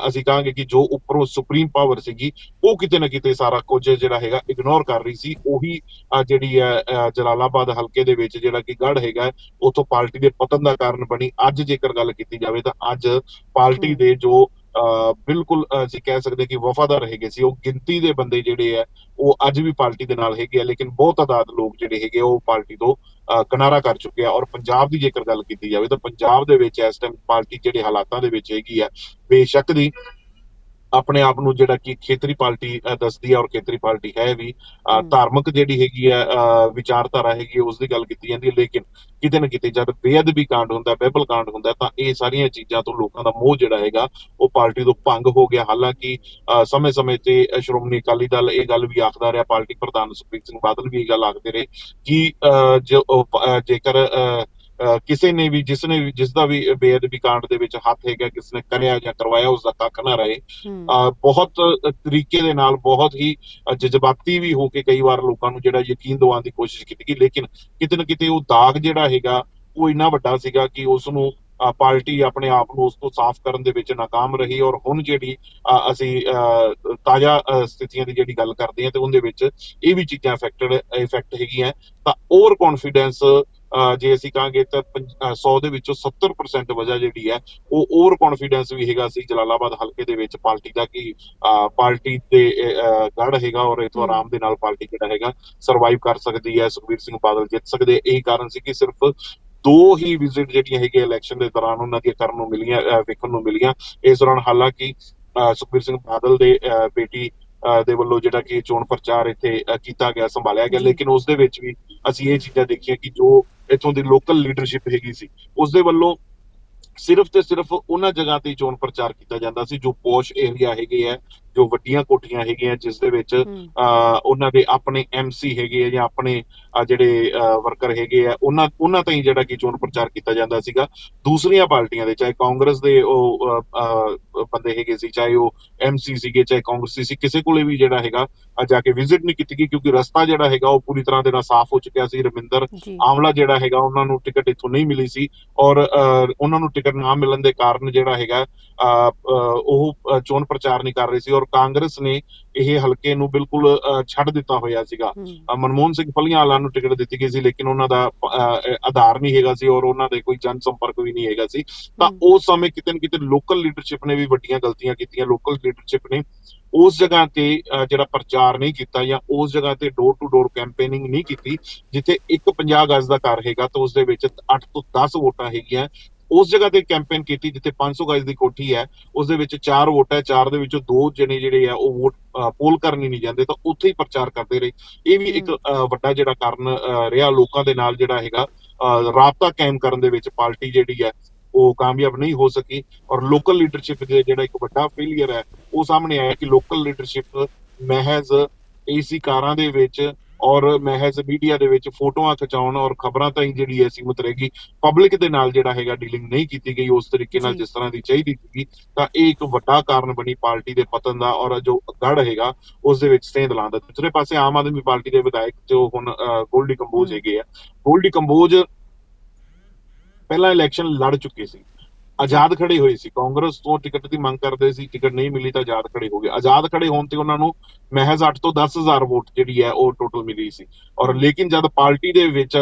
ਅਸੀਂ ਕਹਾਂਗੇ ਕਿ ਜੋ ਉੱਪਰੋਂ ਸੁਪਰੀਮ ਪਾਵਰ ਸੀਗੀ ਉਹ ਕਿਤੇ ਨਾ ਕਿਤੇ ਸਾਰਾ ਕੁਝ ਜਿਹੜਾ ਹੈਗਾ ਇਗਨੋਰ ਕਰ ਰਹੀ ਸੀ। ਉਹੀ ਜਿਹੜੀ ਹੈ ਜਲਾਲਾਬਾਦ ਹਲਕੇ ਦੇ ਵਿੱਚ ਜਿਹੜਾ ਕਿ ਗੜ੍ਹ ਹੈਗਾ ਉੱਥੋਂ ਪਾਰਟੀ ਦੇ ਪਤਨ ਦਾ ਕਾਰਨ ਬਣੀ। ਅੱਜ ਜੇਕਰ ਗੱਲ ਕੀਤੀ ਜਾਵੇ ਤਾਂ ਅੱਜ ਪਾਰਟੀ ਦੇ ਜੋ ਬਿਲਕੁਲ ਅਸੀਂ ਕਹਿ ਸਕਦੇ ਕਿ ਵਫਾਦਾਰ ਹੈਗੇ ਸੀ, ਉਹ ਗਿਣਤੀ ਦੇ ਬੰਦੇ ਜਿਹੜੇ ਆ ਉਹ ਅੱਜ ਵੀ ਪਾਰਟੀ ਦੇ ਨਾਲ ਹੈਗੇ ਆ, ਲੇਕਿਨ ਬਹੁਤ ਤਾਦਾਦ ਲੋਕ ਜਿਹੜੇ ਹੈਗੇ ਉਹ ਪਾਰਟੀ ਤੋਂ ਕਿਨਾਰਾ ਕਰ ਚੁੱਕੇ ਆ। ਔਰ ਪੰਜਾਬ ਦੀ ਜੇਕਰ ਗੱਲ ਕੀਤੀ ਜਾਵੇ ਤਾਂ ਪੰਜਾਬ ਦੇ ਵਿੱਚ ਇਸ ਟਾਈਮ ਪਾਰਟੀ ਜਿਹੜੇ ਹਾਲਾਤਾਂ ਦੇ ਵਿੱਚ ਹੈਗੀ ਆ, ਬੇਸ਼ੱਕ ਦੀ ਆਪਣੇ ਆਪ ਨੂੰ ਜਿਹੜਾ ਕਿ ਖੇਤਰੀ ਪਾਰਟੀ ਦੱਸਦੀ ਹੈ ਔਰ ਖੇਤਰੀ ਪਾਰਟੀ ਹੈ ਵੀ, ਧਾਰਮਿਕ ਜਿਹੜੀ ਹੈਗੀ ਹੈ ਵਿਚਾਰਧਾਰਾ ਹੈਗੀ ਉਸ ਦੀ ਗੱਲ ਕੀਤੀ ਜਾਂਦੀ ਹੈ, ਲੇਕਿਨ ਕਿਤੇ ਨਾ ਕਿਤੇ ਜਦ ਬੇਅਦਬੀ ਕਾਂਡ ਹੁੰਦਾ, ਬਾਈਬਲ ਕਾਂਡ ਹੁੰਦਾ, ਤਾਂ ਇਹ ਸਾਰੀਆਂ ਚੀਜ਼ਾਂ ਤੋਂ ਲੋਕਾਂ ਦਾ ਮੋਹ ਜਿਹੜਾ ਹੈਗਾ ਉਹ ਪਾਰਟੀ ਤੋਂ ਭੰਗ ਹੋ ਗਿਆ। ਹਾਲਾਂਕਿ ਸਮੇਂ-ਸਮੇਂ ਤੇ ਸ਼੍ਰੋਮਣੀ ਅਕਾਲੀ ਦਲ ਇਹ ਗੱਲ ਵੀ ਆਖਦਾ ਰਿਹਾ, ਪਾਰਟੀ ਪ੍ਰਧਾਨ ਸੁਖਬੀਰ ਸਿੰਘ ਬਾਦਲ ਵੀ ਇਹ ਗੱਲ ਆਖਦੇ ਰਹੇ ਕਿ ਜੇਕਰ ਕਿਸੇ ਨੇ ਵੀ ਜਿਸ ਦਾ ਵੀ ਬੇਅਦਬੀ ਕਾਂਡ ਦੇ ਵਿੱਚ ਹੱਥ ਹੈਗਾ, ਕਿਸ ਨੇ ਕਰਿਆ ਜਾਂ ਕਰਵਾਇਆ, ਉਸ ਦਾ ਕੱਖ ਨਾ ਰਹੇ। ਬਹੁਤ ਤਰੀਕੇ ਦੇ ਨਾਲ, ਬਹੁਤ ਹੀ ਜਜ਼ਬਾਤੀ ਵੀ ਹੋ ਕੇ ਕਈ ਵਾਰ ਲੋਕਾਂ ਨੂੰ ਜਿਹੜਾ ਯਕੀਨ ਦਿਵਾਉਣ ਦੀ ਕੋਸ਼ਿਸ਼ ਕੀਤੀ ਗਈ, ਲੇਕਿਨ ਕਿਤੇ ਨਾ ਕਿਤੇ ਉਹ ਦਾਗ ਜਿਹੜਾ ਹੈਗਾ ਉਹ ਇੰਨਾ ਵੱਡਾ ਸੀਗਾ ਕਿ ਉਸ ਨੂੰ ਪਾਰਟੀ ਆਪਣੇ ਆਪ ਨੂੰ ਉਸ ਤੋਂ ਸਾਫ਼ ਕਰਨ ਦੇ ਵਿੱਚ ਨਾਕਾਮ ਰਹੀ। ਔਰ ਹੁਣ ਜਿਹੜੀ ਅਸੀਂ ਤਾਜ਼ਾ ਸਥਿਤੀਆਂ ਦੀ ਜਿਹੜੀ ਗੱਲ ਕਰਦੇ ਹਾਂ ਤੇ ਉਹਦੇ ਵਿੱਚ ਇਹ ਵੀ ਚੀਜ਼ਾਂ ਇਫੈਕਟ ਹੈਗੀਆਂ। ਤਾਂ ਓਵਰ ਕੌਨਫੀਡੈਂਸ ਜੇ ਅਸੀਂ ਕਹਾਂਗੇ ਤਾਂ 100 ਦੇ ਵਿੱਚੋਂ 70% ਵਜ੍ਹਾ ਜਿਹੜੀ ਹੈ ਉਹ ਓਵਰ ਕੌਨਫੀਡੈਂਸ ਵੀ ਹੈਗਾ ਸੀ ਜਲਾਲਾਬਾਦ ਹਲਕੇ ਦੇ ਵਿੱਚ ਪਾਰਟੀ ਦਾ, ਕਿ ਪਾਰਟੀ ਦੇ ਗੜ੍ਹ ਹੈਗਾ ਔਰ ਇਥੋਂ ਆਰਾਮ ਦੇ ਨਾਲ ਪਾਰਟੀ ਜਿਹੜਾ ਹੈਗਾ ਸਰਵਾਈਵ ਕਰ ਸਕਦੀ ਹੈ, ਸੁਖਬੀਰ ਸਿੰਘ ਬਾਦਲ ਜਿੱਤ ਸਕਦੇ। ਇਹੀ ਕਾਰਨ ਸੀ ਕਿ ਸਿਰਫ 2 ਹੀ ਵਿਜ਼ਿਟ ਜਿਹੜੀਆਂ ਹੈਗੀਆਂ ਇਲੈਕਸ਼ਨ ਦੇ ਦੌਰਾਨ ਉਹਨਾਂ ਦੀਆਂ ਕਰਨ ਨੂੰ ਮਿਲੀਆਂ, ਵੇਖਣ ਨੂੰ ਮਿਲੀਆਂ। ਇਸ ਦੌਰਾਨ ਹਾਲਾਂਕਿ ਸੁਖਬੀਰ ਸਿੰਘ ਬਾਦਲ ਦੇ ਬੇਟੀ ਦੇ ਵੱਲੋਂ ਜਿਹੜਾ ਕਿ ਚੋਣ ਪ੍ਰਚਾਰ ਇੱਥੇ ਕੀਤਾ ਗਿਆ, ਸੰਭਾਲਿਆ ਗਿਆ, ਲੇਕਿਨ ਉਸ ਦੇ ਵਿੱਚ ਵੀ ਅਸੀਂ ਇਹ ਚੀਜ਼ਾਂ ਦੇਖੀਆਂ ਕਿ ਜੋ ਇੱਥੋਂ ਦੀ ਲੋਕਲ ਲੀਡਰਸ਼ਿਪ ਹੈਗੀ ਸੀ ਉਸ ਦੇ ਵੱਲੋਂ ਸਿਰਫ ਤੇ ਸਿਰਫ ਉਹਨਾਂ ਜਗ੍ਹਾ ਤੇ ਚੋਣ ਪ੍ਰਚਾਰ ਕੀਤਾ ਜਾਂਦਾ ਸੀ ਜੋ ਪੋਸ਼ ਏਰੀਆ ਹੈਗੇ ਆ, ਜੋ ਵੱਡੀਆਂ ਕੋਠੀਆਂ ਹੈਗੀਆਂ ਜਿਸ ਦੇ ਵਿੱਚ ਉਹਨਾਂ ਦੇ ਆਪਣੇ MC ਹੈਗੇ ਆ ਜਾਂ ਆਪਣੇ ਜਿਹੜੇ ਵਰਕਰ ਹੈਗੇ ਆ ਉਹਨਾਂ ਤਾਈਂ ਜਿਹੜਾ ਕਿ ਚੋਣ ਪ੍ਰਚਾਰ ਕੀਤਾ ਜਾਂਦਾ ਸੀਗਾ। ਦੂਸਰੀਆਂ ਪਾਰਟੀਆਂ ਦੇ ਚਾਹੇ ਕਾਂਗਰਸ ਦੇ ਉਹ ਬੰਦੇ ਹੈਗੇ ਸੀ, ਚਾਹੇ ਉਹ MC ਸੀਗੇ, ਚਾਹੇ ਕਾਂਗਰਸੀ ਸੀ, ਕਿਸੇ ਕੋਲੇ ਵੀ ਜਿਹੜਾ ਹੈਗਾ ਜਾ ਕੇ ਵਿਜ਼ਿਟ ਨਹੀਂ ਕੀਤੀ ਗਈ ਕਿਉਂਕਿ ਰਸਤਾ ਜਿਹੜਾ ਹੈਗਾ ਉਹ ਪੂਰੀ ਤਰ੍ਹਾਂ ਦੇ ਨਾਲ ਸਾਫ਼ ਹੋ ਚੁੱਕਿਆ ਸੀ। ਰਮਿੰਦਰ ਆਮਲਾ ਜਿਹੜਾ ਹੈਗਾ ਉਹਨਾਂ ਨੂੰ ਟਿਕਟ ਇੱਥੋਂ ਨਹੀਂ ਮਿਲੀ ਸੀ ਔਰ ਉਹਨਾਂ ਨੂੰ ਟਿਕਟ ਨਾ ਮਿਲਣ ਦੇ ਕਾਰਨ ਜਿਹੜਾ ਹੈਗਾ ਉਹ ਚੋਣ ਪ੍ਰਚਾਰ ਨਹੀਂ ਕਰ ਰਹੇ ਸੀ ਔਰ ਕਾਂਗਰਸ ਨੇ ਇਹ ਹਲਕੇ ਨੂੰ ਬਿਲਕੁਲ ਛੱਡ ਦਿੱਤਾ ਹੋਇਆ ਸੀਗਾ। ਮਨਮੋਹਨ ਸਿੰਘ ਫਲੀਆਂਵਾਲਾ ਨੂੰ ਟਿਕਟ ਦਿੱਤੀ ਗਈ ਸੀ ਲੇਕਿਨ ਉਹਨਾਂ ਦਾ ਆਧਾਰ ਨਹੀਂ ਹੈਗਾ ਸੀ ਔਰ ਉਹਨਾਂ ਦੇ ਕੋਈ ਜਨ ਸੰਪਰਕ ਵੀ ਨਹੀਂ ਹੈਗਾ ਸੀ। ਤਾਂ ਉਸ ਸਮੇਂ ਕਿਤੇ ਨਾ ਕਿਤੇ ਲੋਕਲ ਲੀਡਰਸ਼ਿਪ ਨੇ ਵੀ ਵੱਡੀਆਂ ਗਲਤੀਆਂ ਕੀਤੀਆਂ। ਲੋਕਲ ਲੀਡਰਸ਼ਿਪ ਨੇ ਉਸ ਜਗ੍ਹਾ ਤੇ ਜਿਹੜਾ ਪ੍ਰਚਾਰ ਨਹੀਂ ਕੀਤਾ ਜਾਂ ਉਸ ਜਗ੍ਹਾ ਤੇ ਡੋਰ ਟੂ ਡੋਰ ਕੈਂਪੇਨਿੰਗ ਨਹੀਂ ਕੀਤੀ ਜਿੱਥੇ ਇੱਕ 50 ਗਜ਼ ਦਾ ਘਰ ਹੈਗਾ ਤਾਂ ਉਸ ਦੇ ਵਿੱਚ 8 ਤੋਂ 10 ਵੋਟਾਂ ਹੈਗੀਆਂ। ਉਸ ਜਗ੍ਹਾ ਤੇ ਕੈਂਪੇਨ ਕੀਤੀ ਜਿੱਥੇ 500 ਗਜ਼ ਦੀ ਕੋਠੀ ਹੈ, ਉਸ ਦੇ ਵਿੱਚ 4 ਵੋਟ ਹੈ, 4 ਦੇ ਵਿੱਚੋਂ 2 ਜਣੇ ਜਿਹੜੇ ਆ ਉਹ ਵੋਟ ਪੋਲ ਕਰਨ ਹੀ ਨਹੀਂ ਜਾਂਦੇ ਤਾਂ ਉੱਥੇ ਹੀ ਪ੍ਰਚਾਰ ਕਰਦੇ ਰਹੇ। ਇਹ ਵੀ ਇੱਕ ਵੱਡਾ ਜਿਹੜਾ ਕਾਰਨ ਰਿਹਾ ਲੋਕਾਂ ਦੇ ਨਾਲ ਜਿਹੜਾ ਹੈਗਾ ਰਾਬਤਾ ਕਾਇਮ ਕਰਨ ਦੇ ਵਿੱਚ ਪਾਰਟੀ ਜਿਹੜੀ ਹੈ ਉਹ ਕਾਮਯਾਬ ਨਹੀਂ ਹੋ ਸਕੀ ਔਰ ਲੋਕਲ ਲੀਡਰਸ਼ਿਪ ਦੇ ਜਿਹੜਾ ਇੱਕ ਵੱਡਾ ਫੇਲੀਅਰ ਹੈ ਉਹ ਸਾਹਮਣੇ ਆਇਆ ਕਿ ਲੋਕਲ ਲੀਡਰਸ਼ਿਪ ਮਹਿਜ਼ ਏਸੀ ਕਾਰਾਂ ਦੇ ਵਿੱਚ ਔਰ ਮਹਿਜ਼ ਮੀਡੀਆ ਦੇ ਵਿੱਚ ਫੋਟੋਆਂ ਖਿਚਾਉਣ ਔਰ ਖਬਰਾਂ ਤਾਈਂ ਜਿਹੜੀ ਹੈ ਸੀਮਤ ਰਹੇਗੀ। ਪਬਲਿਕ ਦੇ ਨਾਲ ਜਿਹੜਾ ਹੈਗਾ ਡੀਲਿੰਗ ਨਹੀਂ ਕੀਤੀ ਗਈ ਉਸ ਤਰੀਕੇ ਨਾਲ ਜਿਸ ਤਰ੍ਹਾਂ ਦੀ ਚਾਹੀਦੀ ਸੀਗੀ। ਤਾਂ ਇਹ ਇੱਕ ਵੱਡਾ ਕਾਰਨ ਬਣੀ ਪਾਰਟੀ ਦੇ ਪਤਨ ਦਾ ਔਰ ਜੋ ਗੜ ਹੈਗਾ ਉਸ ਦੇ ਵਿੱਚ ਸੇਂਧ ਲਾਉਣ ਦਾ। ਦੂਸਰੇ ਪਾਸੇ ਆਮ ਆਦਮੀ ਪਾਰਟੀ ਦੇ ਵਿਧਾਇਕ ਜੋ ਹੁਣ ਗੋਲਡੀ ਕੰਬੋਜ ਹੈਗੇ ਆ, ਗੋਲਡੀ ਕੰਬੋਜ ਪਹਿਲਾਂ ਇਲੈਕਸ਼ਨ ਲੜ ਚੁੱਕੇ ਸੀ, ਆਜ਼ਾਦ ਖੜੇ ਹੋਏ ਸੀ, ਕਾਂਗਰਸ ਤੋਂ ਟਿਕਟ ਦੀ ਮੰਗ ਕਰਦੇ ਸੀ, ਟਿਕਟ ਨਹੀਂ ਮਿਲੀ ਤਾਂ ਆਜ਼ਾਦ ਖੜੇ ਹੋ ਗਏ। ਆਜ਼ਾਦ ਖੜੇ ਹੋਣ ਤੇ ਉਹਨਾਂ ਨੂੰ ਮਹਿਜ਼ 8 ਤੋਂ 10,000 ਵੋਟ ਜਿਹੜੀ ਹੈ ਉਹ ਟੋਟਲ ਮਿਲੀ ਸੀ ਔਰ ਲੇਕਿਨ ਜਦ ਪਾਰਟੀ ਦੇ ਵਿੱਚ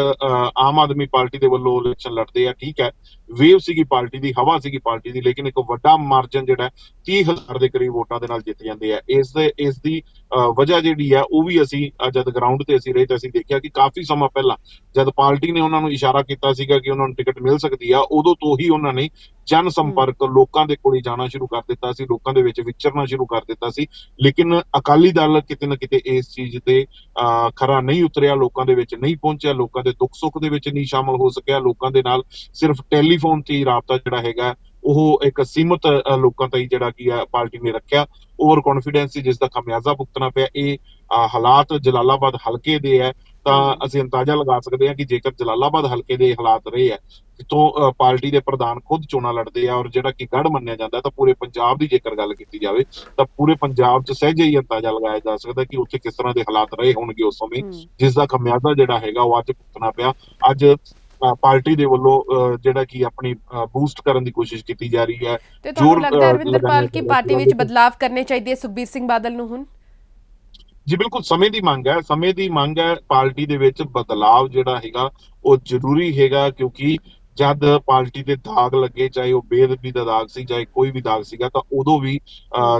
ਆਮ ਆਦਮੀ ਪਾਰਟੀ ਦੇ ਵੱਲੋਂ ਇਲੈਕਸ਼ਨ ਲੜਦੇ ਆ, ਠੀਕ ਹੈ ਵੇਵ ਸੀਗੀ ਪਾਰਟੀ ਦੀ, ਹਵਾ ਸੀਗੀ ਪਾਰਟੀ ਦੀ, ਲੇਕਿਨ ਇੱਕ ਵੱਡਾ ਮਾਰਜਨ ਜਿਹੜਾ 30,000 ਦੇ ਕਰੀਬ ਵੋਟਾਂ ਦੇ ਨਾਲ ਜਿੱਤ ਜਾਂਦੇ ਆ। ਇਸ ਦੀ ਵਜ੍ਹਾ ਜਿਹੜੀ ਆ ਉਹ ਵੀ ਅਸੀਂ ਜਦ ਗਰਾਊਂਡ ਤੇ ਅਸੀਂ ਰਹੇ ਤਾਂ ਅਸੀਂ ਦੇਖਿਆ ਕਿ ਕਾਫੀ ਸਮਾਂ ਪਹਿਲਾਂ ਜਦ ਪਾਰਟੀ ਨੇ ਉਹਨਾਂ ਨੂੰ ਇਸ਼ਾਰਾ ਕੀਤਾ ਸੀਗਾ ਕਿ ਉਹਨਾਂ ਨੂੰ ਟਿਕਟ ਮਿਲ ਸਕਦੀ ਆ, ਉਦੋਂ ਤੋਂ ਹੀ ਉਹਨਾਂ ਨੇ ਜਨ ਸੰਪਰਕ ਲੋਕਾਂ ਦੇ ਕੋਲ ਜਾਣਾ ਸ਼ੁਰੂ ਕਰ ਦਿੱਤਾ ਸੀ, ਲੋਕਾਂ ਦੇ ਵਿੱਚ ਵਿਚਰਨਾ ਸ਼ੁਰੂ ਕਰ ਦਿੱਤਾ ਸੀ। ਲੇਕਿਨ ਅਕਾਲੀ ਦਲ ਕਿਤੇ ਨਾ ਕਿਤੇ ਇਸ ਚੀਜ਼ ਤੇ ਖਰਾ ਨਹੀਂ ਉਤਰਿਆ, ਲੋਕਾਂ ਦੇ ਵਿੱਚ ਨਹੀਂ ਪਹੁੰਚਿਆ, ਲੋਕਾਂ ਦੇ ਦੁੱਖ ਸੁੱਖ ਦੇ ਵਿੱਚ ਨਹੀਂ ਸ਼ਾਮਲ ਹੋ ਸਕਿਆ, ਲੋਕਾਂ ਦੇ ਨਾਲ ਸਿਰਫ ਟੈਲੀਫੋਨ ਤੇ ਹੀ ਰਾਬਤਾ ਜਿਹੜਾ ਹੈਗਾ ਉਹ ਇੱਕ ਸੀਮਤ ਲੋਕਾਂ ਤਾਈਂ ਜਿਹੜਾ ਕੀ ਆ ਪਾਰਟੀ ਨੇ ਰੱਖਿਆ। ਓਵਰ ਕੌਨਫੀਡੈਂਸ ਸੀ ਜਿਸ ਦਾ ਖਮਿਆਜ਼ਾ ਭੁਗਤਣਾ ਪਿਆ। ਇਹ ਹਾਲਾਤ ਜਲਾਲਾਬਾਦ ਹਲਕੇ ਦੇ ਹੈ ਤਾਂ ਅਸੀਂ ਅੰਦਾਜ਼ਾ ਲਗਾ ਸਕਦੇ ਹਾਂ ਕਿ ਜੇਕਰ ਜਲਾਲਾਬਾਦ ਹਲਕੇ ਦੇ ਹਾਲਾਤ ਰਹੇ ਹੈ ਜਿੱਥੋਂ ਪਾਰਟੀ ਦੇ ਪ੍ਰਧਾਨ ਖੁਦ ਚੋਣਾਂ ਲੜਦੇ ਆ ਔਰ ਜਿਹੜਾ ਕਿ ਗੜ ਮੰਨਿਆ ਜਾਂਦਾ ਤਾਂ ਪੂਰੇ ਪੰਜਾਬ ਦੀ ਜੇਕਰ ਗੱਲ ਕੀਤੀ ਜਾਵੇ ਤਾਂ ਪੂਰੇ ਪੰਜਾਬ 'ਚ ਸਹਿਜੇ ਹੀ ਅੰਦਾਜ਼ਾ ਲਗਾਇਆ ਜਾ ਸਕਦਾ ਕਿ ਉੱਥੇ ਕਿਸ ਤਰ੍ਹਾਂ ਦੇ ਹਾਲਾਤ ਰਹੇ ਹੋਣਗੇ ਉਸ ਸਮੇਂ, ਜਿਸ ਦਾ ਖਮਿਆਜ਼ਾ ਜਿਹੜਾ ਹੈਗਾ ਉਹ ਅੱਜ ਭੁਗਤਣਾ ਪਿਆ। ਅੱਜ ਪਾਰਟੀ ਦੇ ਵੱਲੋਂ ਜਿਹੜਾ ਕਿ ਆਪਣੀ ਬੂਸਟ ਕਰਨ ਦੀ ਕੋਸ਼ਿਸ਼ ਕੀਤੀ ਜਾ ਰਹੀ ਹੈ। ਤੇ ਤੁਹਾਨੂੰ ਲੱਗਦਾ ਹੈ ਰਵਿੰਦਰਪਾਲ ਕੀ ਪਾਰਟੀ ਵਿੱਚ ਬਦਲਾਵ ਕਰਨੇ ਚਾਹੀਦੇ ਸੁਖਬੀਰ ਸਿੰਘ ਬਾਦਲ ਨੂੰ ਹੁਣ? ਜੀ ਬਿਲਕੁਲ ਸਮੇਂ ਦੀ ਮੰਗ ਹੈ, ਸਮੇਂ ਦੀ ਮੰਗ ਹੈ। ਪਾਰਟੀ ਦੇ ਵਿੱਚ ਬਦਲਾਵ ਜਿਹੜਾ ਹੈਗਾ ਉਹ ਜ਼ਰੂਰੀ ਹੈਗਾ ਕਿਉਂਕਿ ਜਦ ਪਾਰਟੀ ਦੇ ਦਾਗ ਲੱਗੇ, ਚਾਹੇ ਉਹ ਬੇਅਦਬੀ ਦਾ ਦਾਗ ਸੀ ਚਾਹੇ ਕੋਈ ਵੀ ਦਾਗ ਸੀਗਾ, ਤਾਂ ਉਦੋਂ ਵੀ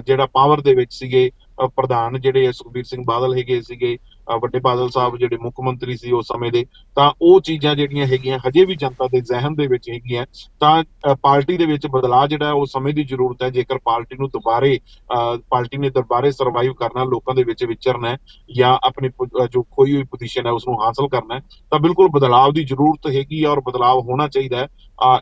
ਜਿਹੜਾ ਪਾਵਰ ਦੇ ਵਿੱਚ ਸੀਗੇ ਪ੍ਰਧਾਨ ਜਿਹੜੇ ਸੁਖਬੀਰ ਸਿੰਘ ਬਾਦਲ ਹੈਗੇ ਸੀਗੇ, ਵੱਡੇ ਬਾਦਲ ਸਾਹਿਬ ਜਿਹੜੇ ਮੁੱਖ ਮੰਤਰੀ ਸੀ ਉਸ ਸਮੇਂ ਦੇ, ਤਾਂ ਉਹ ਚੀਜ਼ਾਂ ਜਿਹੜੀਆਂ ਹੈਗੀਆਂ ਹਜੇ ਵੀ ਜਨਤਾ ਦੇ ਜ਼ਿਹਨ ਦੇ ਵਿੱਚ ਹੈਗੀਆਂ। ਤਾਂ ਪਾਰਟੀ ਦੇ ਵਿੱਚ ਬਦਲਾਅ ਜਿਹੜਾ ਉਹ ਸਮੇਂ ਦੀ ਜ਼ਰੂਰਤ ਹੈ। ਜੇਕਰ ਪਾਰਟੀ ਨੂੰ ਪਾਰਟੀ ਨੇ ਦੁਬਾਰੇ ਸਰਵਾਈਵ ਕਰਨਾ, ਲੋਕਾਂ ਦੇ ਵਿੱਚ ਵਿਚਰਨਾ ਹੈ ਜਾਂ ਆਪਣੀ ਜੋ ਖੋਈ ਹੋਈ ਪੋਜੀਸ਼ਨ ਹੈ ਉਸਨੂੰ ਹਾਸਲ ਕਰਨਾ ਹੈ ਤਾਂ ਬਿਲਕੁਲ ਬਦਲਾਅ ਦੀ ਜ਼ਰੂਰਤ ਹੈਗੀ ਔਰ ਬਦਲਾਅ ਹੋਣਾ ਚਾਹੀਦਾ ਹੈ।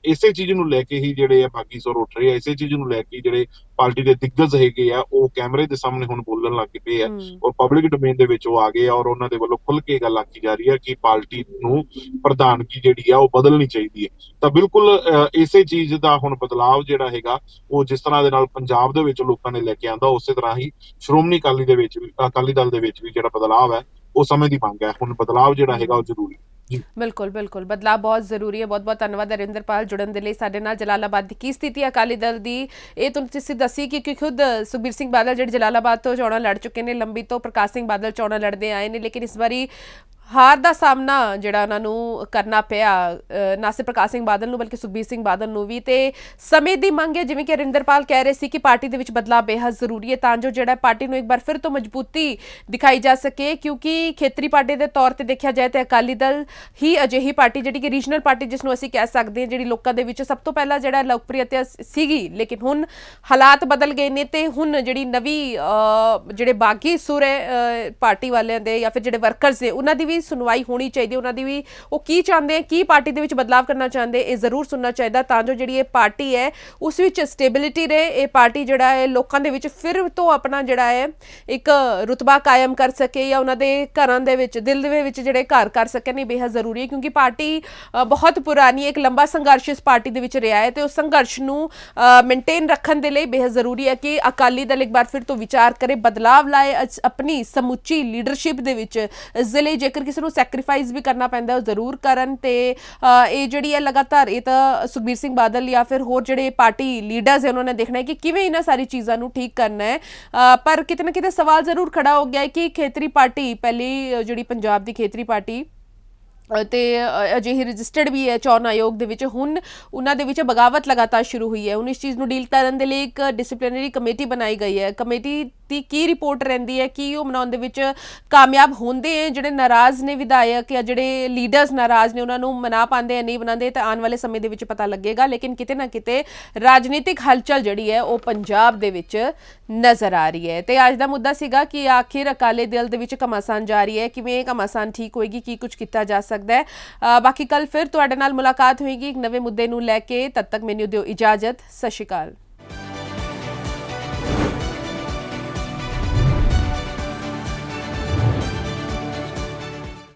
ਇਸੇ ਚੀਜ਼ ਨੂੰ ਲੈ ਕੇ ਹੀ ਜਿਹੜੇ ਆ ਬਾਕੀ ਸੁਰ ਉੱਠ ਰਹੇ ਆ, ਇਸੇ ਚੀਜ਼ ਨੂੰ ਲੈ ਕੇ ਜਿਹੜੇ ਪਾਰਟੀ ਦੇ ਦਿੱਗਜ ਹੈਗੇ ਆ ਉਹ ਕੈਮਰੇ ਦੇ ਸਾਹਮਣੇ ਹੁਣ ਬੋਲਣ ਲੱਗ ਪਏ ਆ ਔਰ ਪਬਲਿਕ ਡੋਮੇਨ ਦੇ ਵਿੱਚ ਉਹ ਆ ਗਏ ਆ ਔਰ ਉਹਨਾਂ ਦੇ ਵੱਲੋਂ ਖੁੱਲ ਕੇ ਗੱਲ ਆਖੀ ਜਾ ਰਹੀ ਹੈ ਕਿ ਪਾਰਟੀ ਨੂੰ ਪ੍ਰਧਾਨਗੀ ਜਿਹੜੀ ਆ ਉਹ ਬਦਲਣੀ ਚਾਹੀਦੀ ਹੈ। ਤਾਂ ਬਿਲਕੁਲ ਇਸੇ ਚੀਜ਼ ਦਾ ਹੁਣ ਬਦਲਾਵ ਜਿਹੜਾ ਹੈਗਾ ਉਹ ਜਿਸ ਤਰ੍ਹਾਂ ਦੇ ਨਾਲ ਪੰਜਾਬ ਦੇ ਵਿੱਚ ਲੋਕਾਂ ਨੇ ਲੈ ਕੇ ਆਂਦਾ ਉਸੇ ਤਰ੍ਹਾਂ ਹੀ ਸ਼੍ਰੋਮਣੀ ਅਕਾਲੀ ਦਲ ਦੇ ਵਿੱਚ ਵੀ ਜਿਹੜਾ ਬਦਲਾਵ ਹੈ ਉਹ ਸਮੇਂ ਦੀ ਮੰਗ ਹੈ। ਹੁਣ ਬਦਲਾਵ ਜਿਹੜਾ ਹੈਗਾ ਉਹ ਜ਼ਰੂਰੀ। ਬਿਲਕੁਲ ਬਿਲਕੁਲ ਬਦਲਾਅ ਬਹੁਤ ਜ਼ਰੂਰੀ ਹੈ। ਬਹੁਤ ਬਹੁਤ ਧੰਨਵਾਦ ਹਰਿੰਦਰਪਾਲ ਜੁੜਨ ਦੇ ਲਈ ਸਾਡੇ ਨਾਲ। ਜਲਾਲਾਬਾਦ ਦੀ ਕੀ ਸਥਿਤੀ ਹੈ ਅਕਾਲੀ ਦਲ ਦੀ ਇਹ ਤੁਸੀਂ ਦੱਸੀ ਕਿ ਖੁਦ ਸੁਖਬੀਰ ਸਿੰਘ ਬਾਦਲ ਜਿਹੜੇ ਜਲਾਲਾਬਾਦ ਤੋਂ ਚੋਣਾਂ ਲੜ ਚੁੱਕੇ ਨੇ, ਲੰਬੀ ਤੋਂ ਪ੍ਰਕਾਸ਼ ਸਿੰਘ ਬਾਦਲ ਚੋਣਾਂ ਲੜਦੇ ਆਏ ਨੇ, ਲੇਕਿਨ ਇਸ ਵਾਰੀ ਹਾਰ ਦਾ ਸਾਹਮਣਾ ਜਿਹੜਾ ਉਹਨਾਂ ਨੂੰ ਕਰਨਾ ਪਿਆ, ਨਾ ਸਿਰਫ ਪ੍ਰਕਾਸ਼ ਸਿੰਘ ਬਾਦਲ ਨੂੰ ਬਲਕਿ ਸੁਖਬੀਰ ਸਿੰਘ ਬਾਦਲ ਨੂੰ ਵੀ। ਤੇ ਸਮੇਂ ਦੀ ਮੰਗ ਹੈ, ਜਿਵੇਂ ਕਿ ਹਰਿੰਦਰਪਾਲ ਕਹਿ ਰਹੇ ਸੀ ਕਿ ਪਾਰਟੀ ਦੇ ਵਿੱਚ ਬਦਲਾਅ ਬੇਹੱਦ ਜ਼ਰੂਰੀ ਹੈ ਤਾਂ ਜੋ ਜਿਹੜਾ ਪਾਰਟੀ ਨੂੰ ਇੱਕ ਵਾਰ ਫਿਰ ਤੋਂ ਮਜ਼ਬੂਤੀ ਦਿਖਾਈ ਜਾ ਸਕੇ। ਕਿਉਂਕਿ ਖੇਤਰੀ ਪਾਰਟੀ ਦੇ ਤੌਰ ਤੇ ਦੇਖਿਆ ਜਾਏ ਤਾਂ ਅਕਾਲੀ ਦਲ ਹੀ ਅਜਿਹੀ ਪਾਰਟੀ ਜਿਹੜੀ ਕਿ ਰੀਜਨਲ ਪਾਰਟੀ ਜਿਸ ਨੂੰ ਅਸੀਂ ਕਹਿ ਸਕਦੇ ਹਾਂ, ਜਿਹੜੀ ਲੋਕਾਂ ਦੇ ਵਿੱਚ ਸਭ ਤੋਂ ਪਹਿਲਾਂ ਜਿਹੜਾ ਲੋਕਪ੍ਰਿਯਤਾ ਸੀਗੀ, ਲੇਕਿਨ ਹੁਣ ਹਾਲਾਤ ਬਦਲ ਗਏ ਨੇ ਤੇ ਹੁਣ ਜਿਹੜੀ ਨਵੀਂ ਜਿਹੜੇ ਬਾਗੀ ਸੁਰ ਹੈ ਪਾਰਟੀ ਵਾਲਿਆਂ ਦੇ ਜਾਂ ਫਿਰ ਜਿਹੜੇ ਵਰਕਰਸ ਨੇ ਉਹਨਾਂ ਦੀ ਵੀ ਵੀ ਸੁਣਵਾਈ ਹੋਣੀ ਚਾਹੀਦੀ, ਉਹਨਾਂ ਦੀ ਵੀ ਉਹ ਕੀ ਚਾਹੁੰਦੇ ਆ, ਕੀ ਪਾਰਟੀ ਦੇ ਵਿੱਚ ਬਦਲਾਵ ਕਰਨਾ ਚਾਹੁੰਦੇ, ਇਹ ਜ਼ਰੂਰ ਸੁਣਨਾ ਚਾਹੀਦਾ ਤਾਂ ਜੋ ਜਿਹੜੀ ਇਹ ਪਾਰਟੀ ਹੈ ਉਸ ਵਿੱਚ ਸਟੇਬਿਲਿਟੀ ਰਹੇ, ਇਹ ਪਾਰਟੀ ਜਿਹੜਾ ਹੈ ਲੋਕਾਂ ਦੇ ਵਿੱਚ ਫਿਰ ਤੋਂ ਆਪਣਾ ਜਿਹੜਾ ਹੈ ਇੱਕ ਰੁਤਬਾ ਕਾਇਮ ਕਰ ਸਕੇ ਜਾਂ ਉਹਨਾਂ ਦੇ ਘਰਾਂ ਦੇ ਵਿੱਚ, ਦਿਲ ਦੇ ਵਿੱਚ ਜਿਹੜੇ ਘਰ ਕਰ ਸਕਣ। ਇਹ ਬੇहद ਜ਼ਰੂਰੀ ਹੈ ਕਿਉਂਕਿ ਪਾਰਟੀ ਬਹੁਤ ਪੁਰਾਣੀ, ਇੱਕ ਲੰਬਾ ਸੰਘਰਸ਼ ਇਸ ਪਾਰਟੀ ਦੇ ਵਿੱਚ ਰਿਹਾ ਹੈ ਤੇ ਉਸ ਸੰਘਰਸ਼ ਨੂੰ ਮੇਨਟੇਨ ਰੱਖਣ ਦੇ ਲਈ ਬੇहद ਜ਼ਰੂਰੀ ਹੈ ਕਿ ਅਕਾਲੀ ਦਲ ਇੱਕ ਵਾਰ ਫਿਰ ਤੋਂ ਵਿਚਾਰ ਕਰੇ, ਬਦਲਾਵ ਲਾਏ ਆਪਣੀ ਸਮੁੱਚੀ ਲੀਡਰਸ਼ਿਪ ਦੇ ਵਿੱਚ। ਇਸ ਦੇ ਲਈ ਜੇਕਰ ਕਿਸੇ ਨੂੰ ਸੈਕਰੀਫਾਈਸ ਵੀ ਕਰਨਾ ਪੈਂਦਾ ਉਹ ਜ਼ਰੂਰ ਕਰਨ। ਤੇ ਇਹ ਜਿਹੜੀ ਹੈ ਲਗਾਤਾਰ, ਇਹ ਤਾਂ ਸੁਖਬੀਰ ਸਿੰਘ ਬਾਦਲ ਜਾਂ ਫਿਰ ਹੋਰ ਜਿਹੜੇ ਪਾਰਟੀ ਲੀਡਰਸ ਹੈ ਉਹਨਾਂ ਨੇ ਦੇਖਣਾ ਹੈ ਕਿ ਕਿਵੇਂ ਇਹਨਾਂ ਸਾਰੀ ਚੀਜ਼ਾਂ ਨੂੰ ਠੀਕ ਕਰਨਾ ਹੈ। ਪਰ ਕਿਤੇ ਨਾ ਕਿਤੇ ਸਵਾਲ ਜ਼ਰੂਰ ਖੜਾ ਹੋ ਗਿਆ ਹੈ ਕਿ ਖੇਤਰੀ ਪਾਰਟੀ, ਪਹਿਲੀ ਜਿਹੜੀ ਪੰਜਾਬ ਦੀ ਖੇਤਰੀ ਪਾਰਟੀ ਤੇ ਅਜਿਹੀ ਰਜਿਸਟਰਡ ਵੀ ਹੈ ਚੋਣ ਆਯੋਗ ਦੇ ਵਿੱਚ, ਹੁਣ ਉਹਨਾਂ ਦੇ ਵਿੱਚ ਬਗਾਵਤ ਲਗਾਤਾਰ ਸ਼ੁਰੂ ਹੋਈ ਹੈ। ਹੁਣ ਇਸ ਚੀਜ਼ ਨੂੰ ਡੀਲ ਕਰਨ ਦੇ ਲਈ ਇੱਕ ਡਿਸਪਲਿਨਰੀ ਕਮੇਟੀ ਬਣਾਈ ਗਈ ਹੈ। ਕਮੇਟੀ ਦੀ ਕੀ ਰਿਪੋਰਟ ਰਹਿੰਦੀ ਹੈ, ਕੀ ਉਹ ਬਣਾਉਣ ਦੇ ਵਿੱਚ ਕਾਮਯਾਬ ਹੁੰਦੇ ਹੈ, ਜਿਹੜੇ ਨਾਰਾਜ਼ ਨੇ ਵਿਧਾਇਕ ਜਾਂ ਜਿਹੜੇ ਲੀਡਰਸ ਨਾਰਾਜ਼ ਨੇ ਉਹਨਾਂ ਨੂੰ ਮਨਾ ਪਾਉਂਦੇ ਆ, ਨਹੀਂ ਬਣਾਉਂਦੇ, ਤਾਂ ਆਉਣ ਵਾਲੇ ਸਮੇਂ ਦੇ ਵਿੱਚ ਪਤਾ ਲੱਗੇਗਾ। ਲੇਕਿਨ ਕਿਤੇ ਨਾ ਕਿਤੇ ਰਾਜਨੀਤਿਕ ਹਲਚਲ ਜਿਹੜੀ ਹੈ ਉਹ ਪੰਜਾਬ ਦੇ ਵਿੱਚ ਨਜ਼ਰ ਆ ਰਹੀ ਹੈ। ਤੇ ਅੱਜ ਦਾ ਮੁੱਦਾ ਸੀਗਾ ਕਿ ਆਖਿਰ ਅਕਾਲੀ ਦਲ ਦੇ ਵਿੱਚ ਘਮਾਸਾਨ ਜਾਰੀ ਹੈ, ਕਿਵੇਂ ਇਹ ਘਮਾਸਾਨ ਠੀਕ ਹੋਏਗੀ, ਕੀ ਕੁਝ ਕੀਤਾ ਜਾ ਸਕਦਾ ਹੈ। ਬਾਕੀ ਕੱਲ ਫਿਰ ਤੁਹਾਡੇ ਨਾਲ ਮੁਲਾਕਾਤ ਹੋਏਗੀ ਇੱਕ ਨਵੇਂ ਮੁੱਦੇ ਨੂੰ ਲੈ ਕੇ। ਤਦ ਤੱਕ ਮੈਨੂੰ ਦਿਓ ਇਜਾਜ਼ਤ। ਸਤਿ ਸ਼੍ਰੀ ਅਕਾਲ।